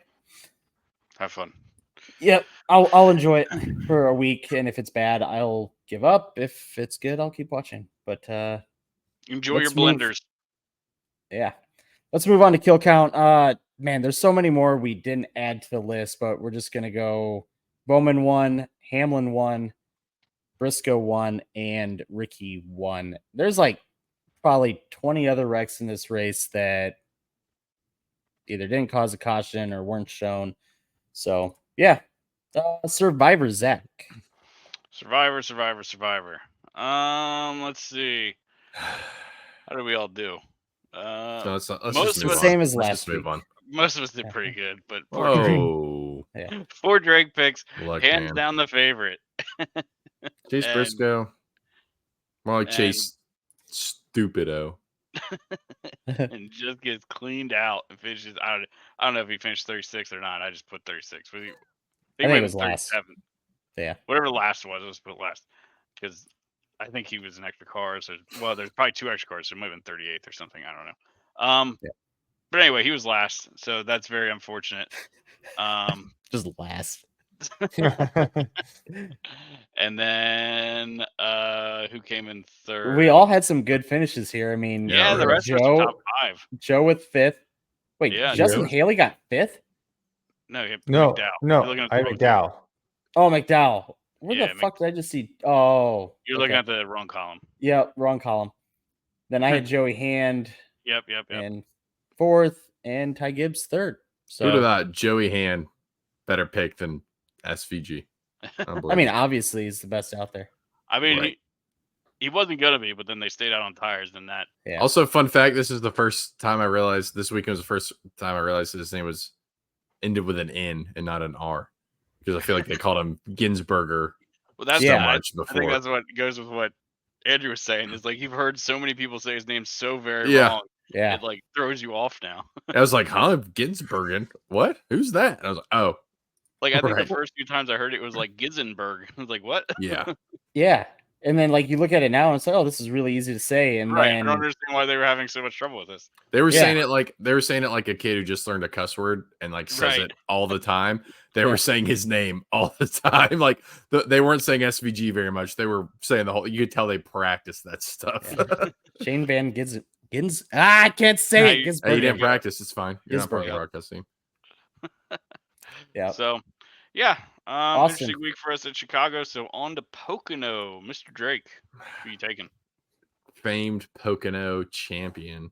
G: Have fun.
D: Yep. I'll enjoy it for a week. And if it's bad, I'll give up. If it's good, I'll keep watching. But
G: enjoy your blenders.
D: Yeah. Let's move on to kill count. Man, there's so many more we didn't add to the list, but we're just gonna go Bowman 1, Hamlin 1, Briscoe 1, and Ricky 1. There's like probably 20 other wrecks in this race that either didn't cause a caution or weren't shown. So yeah. Survivor Zach.
G: Survivor. Let's see. How do we all do?
E: Let's
D: most of us same as last week.
G: Most of us did pretty good, but
E: poor
G: Drake picks
E: Luck,
G: hands
E: man.
G: down the favorite.
E: Chase Briscoe. More like Chase Stupido.
G: And just gets cleaned out and finishes. I don't know if he finished 36 or not. I just put 36. I think
D: it was last. Yeah.
G: Whatever last was, let's put last. Because I think he was an extra car. So, well, there's probably 2 extra cars. So it might have been 38th or something. I don't know.
D: Yeah.
G: But anyway, he was last. So that's very unfortunate.
D: Just last.
G: And then who came in third?
D: We all had some good finishes here. I mean,
G: yeah, the rest of us are top 5.
D: Joe with 5th. Wait,
G: yeah,
D: Justin Haley got 5th?
F: No,
G: McDowell.
F: I McDowell.
D: Oh, McDowell. Where
G: Yeah,
D: the fuck did I just see? Oh,
G: you're looking at the wrong column.
D: Yep, wrong column. Then I had Joey Hand.
G: Yep.
D: And 4th, and Ty Gibbs 3rd. So
E: who about Joey Hand better pick than SVG?
D: I mean, obviously he's the best out there.
G: I mean, he wasn't gonna be, but then they stayed out on tires than that.
D: Yeah.
E: Also, fun fact: this is the first time I realized this weekend was the first time I realized that his name was ended with an N and not an R, because I feel like they called him Gisberger.
G: Well, that's
E: so much before.
G: I think that's what goes with what Andrew was saying. Is like you've heard so many people say his name so very wrong.
D: Yeah.
G: It like throws you off now.
E: I was like, huh? Gisbergen? What? Who's that? And I was like, oh.
G: Like I think the first few times I heard it was like Gizenberg. I was like, what?
E: Yeah.
D: Yeah. And then like you look at it now and it's like, oh, this is really easy to say. And
G: right.
D: then
G: I don't understand why they were having so much trouble with this.
E: They were saying it like a kid who just learned a cuss word and like says it all the time. They were saying his name all the time. Like they weren't saying SVG very much. They were saying the whole. You could tell they practiced that stuff.
D: Yeah. Shane Van Gisbergen. I can't say it.
E: Hey, you didn't practice. It's fine. You're not part of the broadcast team.
D: Yeah.
G: So, yeah.
D: Awesome.
G: Interesting week for us at Chicago. So on to Pocono, Mr. Drake. Who are you taking?
E: Famed Pocono champion.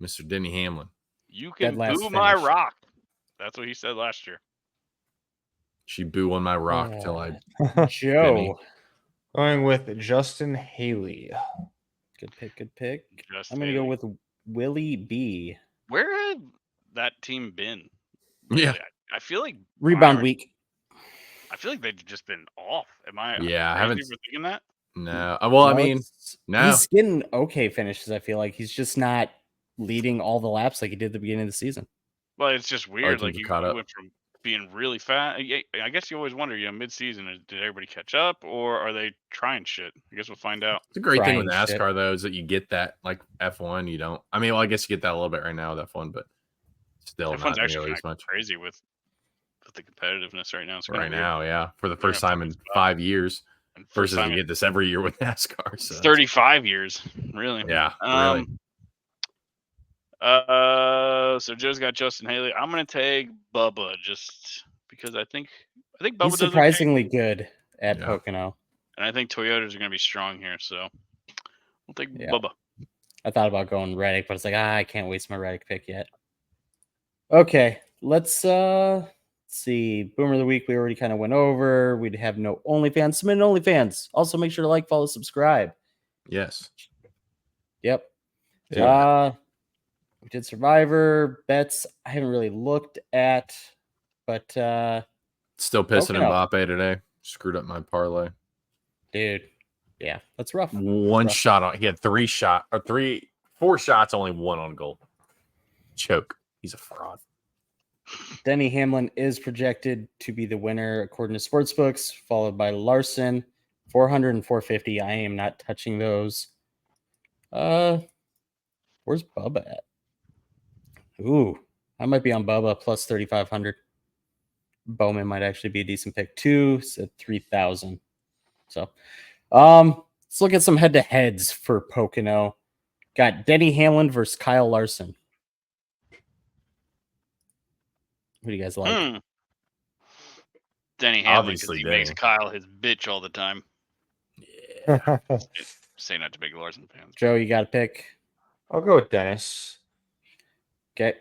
E: Mr. Denny Hamlin.
G: You can
D: Dead last
G: boo my
D: finish.
G: rock. That's what he said last year.
E: She boo on my rock till I.
D: Joe.
F: Going with Justin Haley.
D: Good pick. Good pick.
G: Just
D: I'm going to go
G: Haley.
D: with Willie B.
G: Where had that team been?
E: Yeah.
G: I feel like
D: Rebound
G: Byron-
D: week.
G: I feel like they've just been off. Am I?
E: Yeah, I
G: crazy
E: haven't-
G: for thinking that.
E: No. Well, I
D: No,
E: mean, no.
D: he's getting okay finishes. I feel like he's just not leading all the laps like he did at the beginning of the season.
G: Well, it's just weird.
E: teams
G: Like
E: have
G: you
E: caught up.
G: went from being really fast. I guess you always wonder, mid-season, did everybody catch up, or are they trying shit? I guess we'll find out.
E: It's a great thing with
D: Trying shit.
E: NASCAR, though, is that you get that, like F1, you don't. I mean, well, I guess you get that a little bit right now with F1, but still
G: F1's
E: not
G: actually
E: nearly
G: kinda
E: as much.
G: crazy with the competitiveness right now. It's kinda
E: Right
G: weird.
E: now, yeah. For the
G: They're
E: first
G: in a
E: time in
G: fucking spot.
E: 5 years
G: And first
E: versus
G: time
E: you
G: in
E: get this every year with NASCAR. So
G: 35 years, really.
E: yeah, really.
G: So Joe's got Justin Haley. I'm gonna take Bubba just because I think Bubba
D: He's
G: does okay,
D: surprisingly good at
E: Yeah.
D: Pocono.
G: and I think Toyotas are gonna be strong here. So we'll take
D: Yeah.
G: Bubba.
D: I thought about going Reddick, but it's like, I can't waste my Reddick pick yet. Okay, let's see. Boomer of the week, we already kind of went over. We'd have no OnlyFans. Submit an OnlyFans. Also, make sure to like, follow, subscribe.
E: Yes.
D: Yep.
F: Yeah.
D: We did Survivor bets. I haven't really looked at, but
E: Still pissing
D: Pocono.
E: Mbappe today. Screwed up my parlay.
D: dude, yeah, that's rough.
E: One
D: Rough.
E: shot on. He had 4 shots, only 1 on goal. Choke. He's a fraud.
D: Denny Hamlin is projected to be the winner according to sportsbooks, followed by Larson, 400 and 450. I am not touching those. Where's Bubba at? Ooh, I might be on Bubba plus 3,500. Bowman might actually be a decent pick too. Said 3,000. So, let's look at some head-to-heads for Pocono. Got Denny Hamlin versus Kyle Larson. Who do you guys like?
G: Denny Hamlin,
E: Obviously,
G: because he makes
E: Denny.
G: Kyle his bitch all the time.
E: Yeah.
G: Say not to big Larson fans.
D: Joe, you got a pick?
F: I'll go with Dennis.
D: Okay.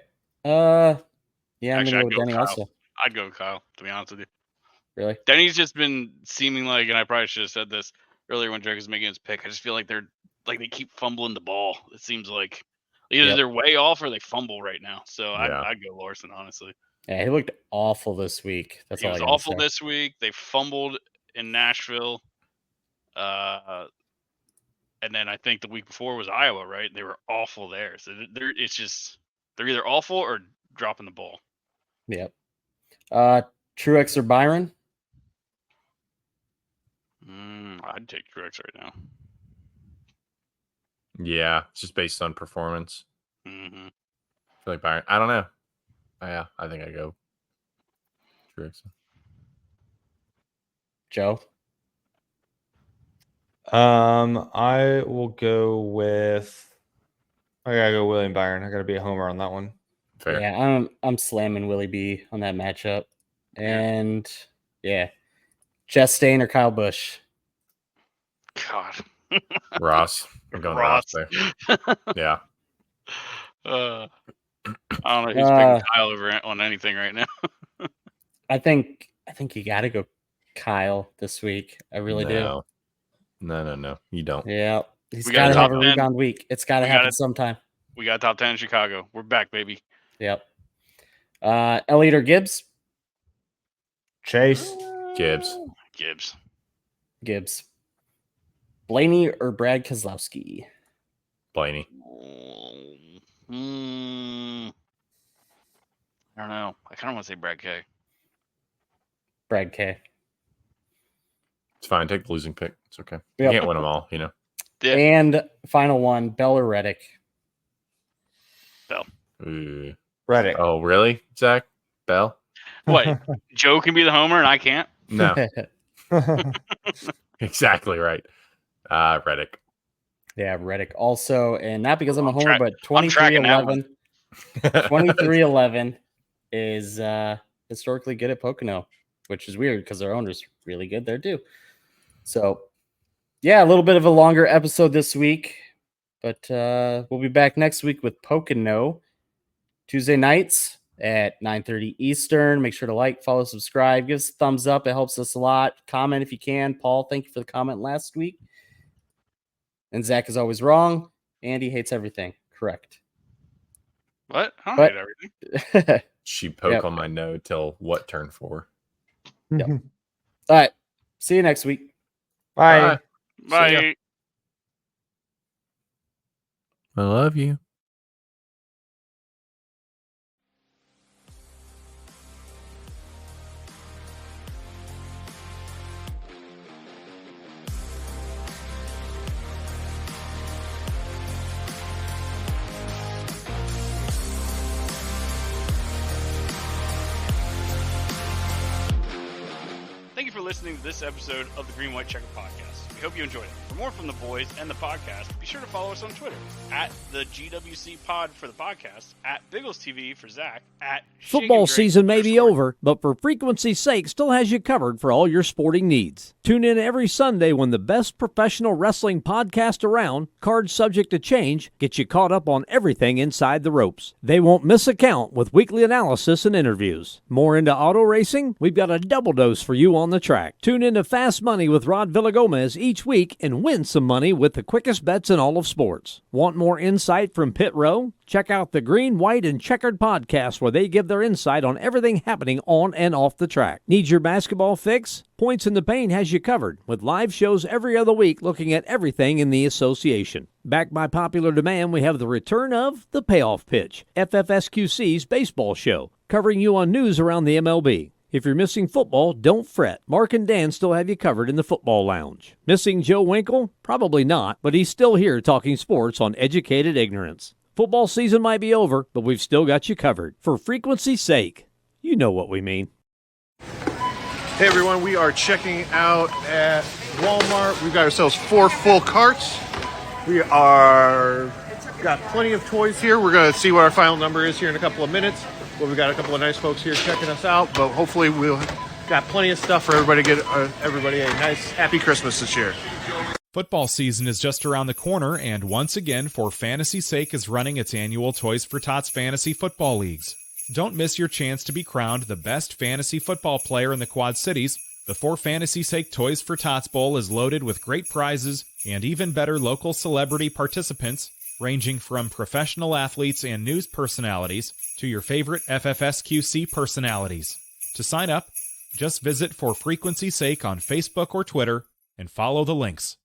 D: Yeah, I'm
G: Actually,
D: gonna
G: I'd
D: go with
G: go
D: Denny
G: Kyle.
D: also.
G: I'd go with Kyle, to be honest with you.
D: Really?
G: Denny's just been seeming like, and I probably should have said this earlier when Drake was making his pick. I just feel like they keep fumbling the ball. It seems like either
D: Yep.
G: they're way off or they fumble right now. So
E: Yeah.
G: I'd go Larson, honestly.
D: Yeah, he looked awful this week. That's
G: He
D: all
G: was
D: I gotta
G: awful
D: say.
G: this week. They fumbled in Nashville. And then I think the week before was Iowa, right? They were awful there. So they're either awful or dropping the ball.
D: Yep. Truex or Byron?
G: I'd take Truex right now.
E: Yeah. It's just based on performance.
G: Mm-hmm.
E: I feel like Byron. I don't know. Yeah. I think I go Truex.
D: Joe?
F: I will go with. I gotta go William Byron. I gotta be a homer on that one.
E: Fair.
D: Yeah, I'm slamming Willie B on that matchup. And yeah. Chastain or Kyle Busch?
G: God.
E: Ross. I'm going Ross there. Yeah.
G: I don't know who's picking Kyle over on anything right now.
D: I think you got to go Kyle this week. I really do.
E: No. You don't.
D: Yeah, he's
G: We
D: got
G: got
D: to
G: a
D: have a
G: top 10.
D: rebound week. It's got to
G: We
D: happen
G: gotta-
D: sometime.
G: We got top 10 in Chicago. We're back, baby.
D: Yep. Elliott or Gibbs?
F: Chase.
E: Gibbs.
D: Gibbs. Blaney or Brad Keselowski?
E: Blaney.
G: I don't know. I kind of want to say Brad K.
D: Brad K.
E: It's fine. Take the losing pick. It's okay.
D: Yep.
E: You can't win them all, you know.
G: Yeah.
D: And final one, Bell or Reddick?
E: Ooh.
F: Reddick.
E: Oh, really, Zach? Bell?
G: What? Joe can be the homer and I can't?
E: No. Exactly right. Reddick.
D: Yeah, Reddick also, and not because I'm a
G: I'm
D: homer,
G: tra-
D: but
G: I'm tracking that
D: 23-11. 23-11 is historically good at Pocono, which is weird because their owner's really good there too. So, yeah, a little bit of a longer episode this week. But we'll be back next week with Pocono. Tuesday nights at 9:30 Eastern. Make sure to like, follow, subscribe. Give us a thumbs up. It helps us a lot. Comment if you can. Paul, thank you for the comment last week. And Zach is always wrong. Andy hates everything. Correct.
G: What? I don't hate everything.
E: She poke on my no till what turn 4?
D: Yep. All right. See you next week.
F: Bye.
G: Bye.
E: I love you.
G: Thank you for listening to this episode of the Green White Checkered Podcast. We hope you enjoyed it. For more from the boys and the podcast, be sure to follow us on Twitter at the GWC Pod for the podcast, at Biggles TV for Zach, at
H: Football season may be over, but for frequency's sake, still has you covered for all your sporting needs. Tune in every Sunday when the best professional wrestling podcast around, Cards Subject to Change, gets you caught up on everything inside the ropes. They won't miss a count with weekly analysis and interviews. More into auto racing? We've got a double dose for you on the track. Tune in to Fast Money with Rod Villagomez each week and win some money with the quickest bets in all of sports. Want more insight from Pit Row? Check out the Green, White, and Checkered Podcast where they give their insight on everything happening on and off the track. Need your basketball fix? Points in the Paint has you covered with live shows every other week looking at everything in the association. Backed by popular demand, we have the return of The Payoff Pitch, FFSQC's baseball show, covering you on news around the MLB. If you're missing football, don't fret. Mark and Dan still have you covered in the football lounge. Missing Joe Winkle? Probably not, but he's still here talking sports on Educated Ignorance. Football season might be over, but we've still got you covered. For frequency's sake, you know what we mean.
I: Hey everyone, we are checking out at Walmart. We've got ourselves 4 full carts. We are got plenty of toys here. We're going to see what our final number is here in a couple of minutes. Well, we've got a couple of nice folks here checking us out, but hopefully we'll got plenty of stuff for everybody to get everybody a nice, happy Christmas this year.
J: Football season is just around the corner, and once again, For Fantasy's Sake is running its annual Toys for Tots Fantasy Football Leagues. Don't miss your chance to be crowned the best fantasy football player in the Quad Cities. The For Fantasy's Sake Toys for Tots Bowl is loaded with great prizes and even better local celebrity participants, ranging from professional athletes and news personalities to your favorite FFSQC personalities. To sign up, just visit For Frequency's Sake on Facebook or Twitter and follow the links.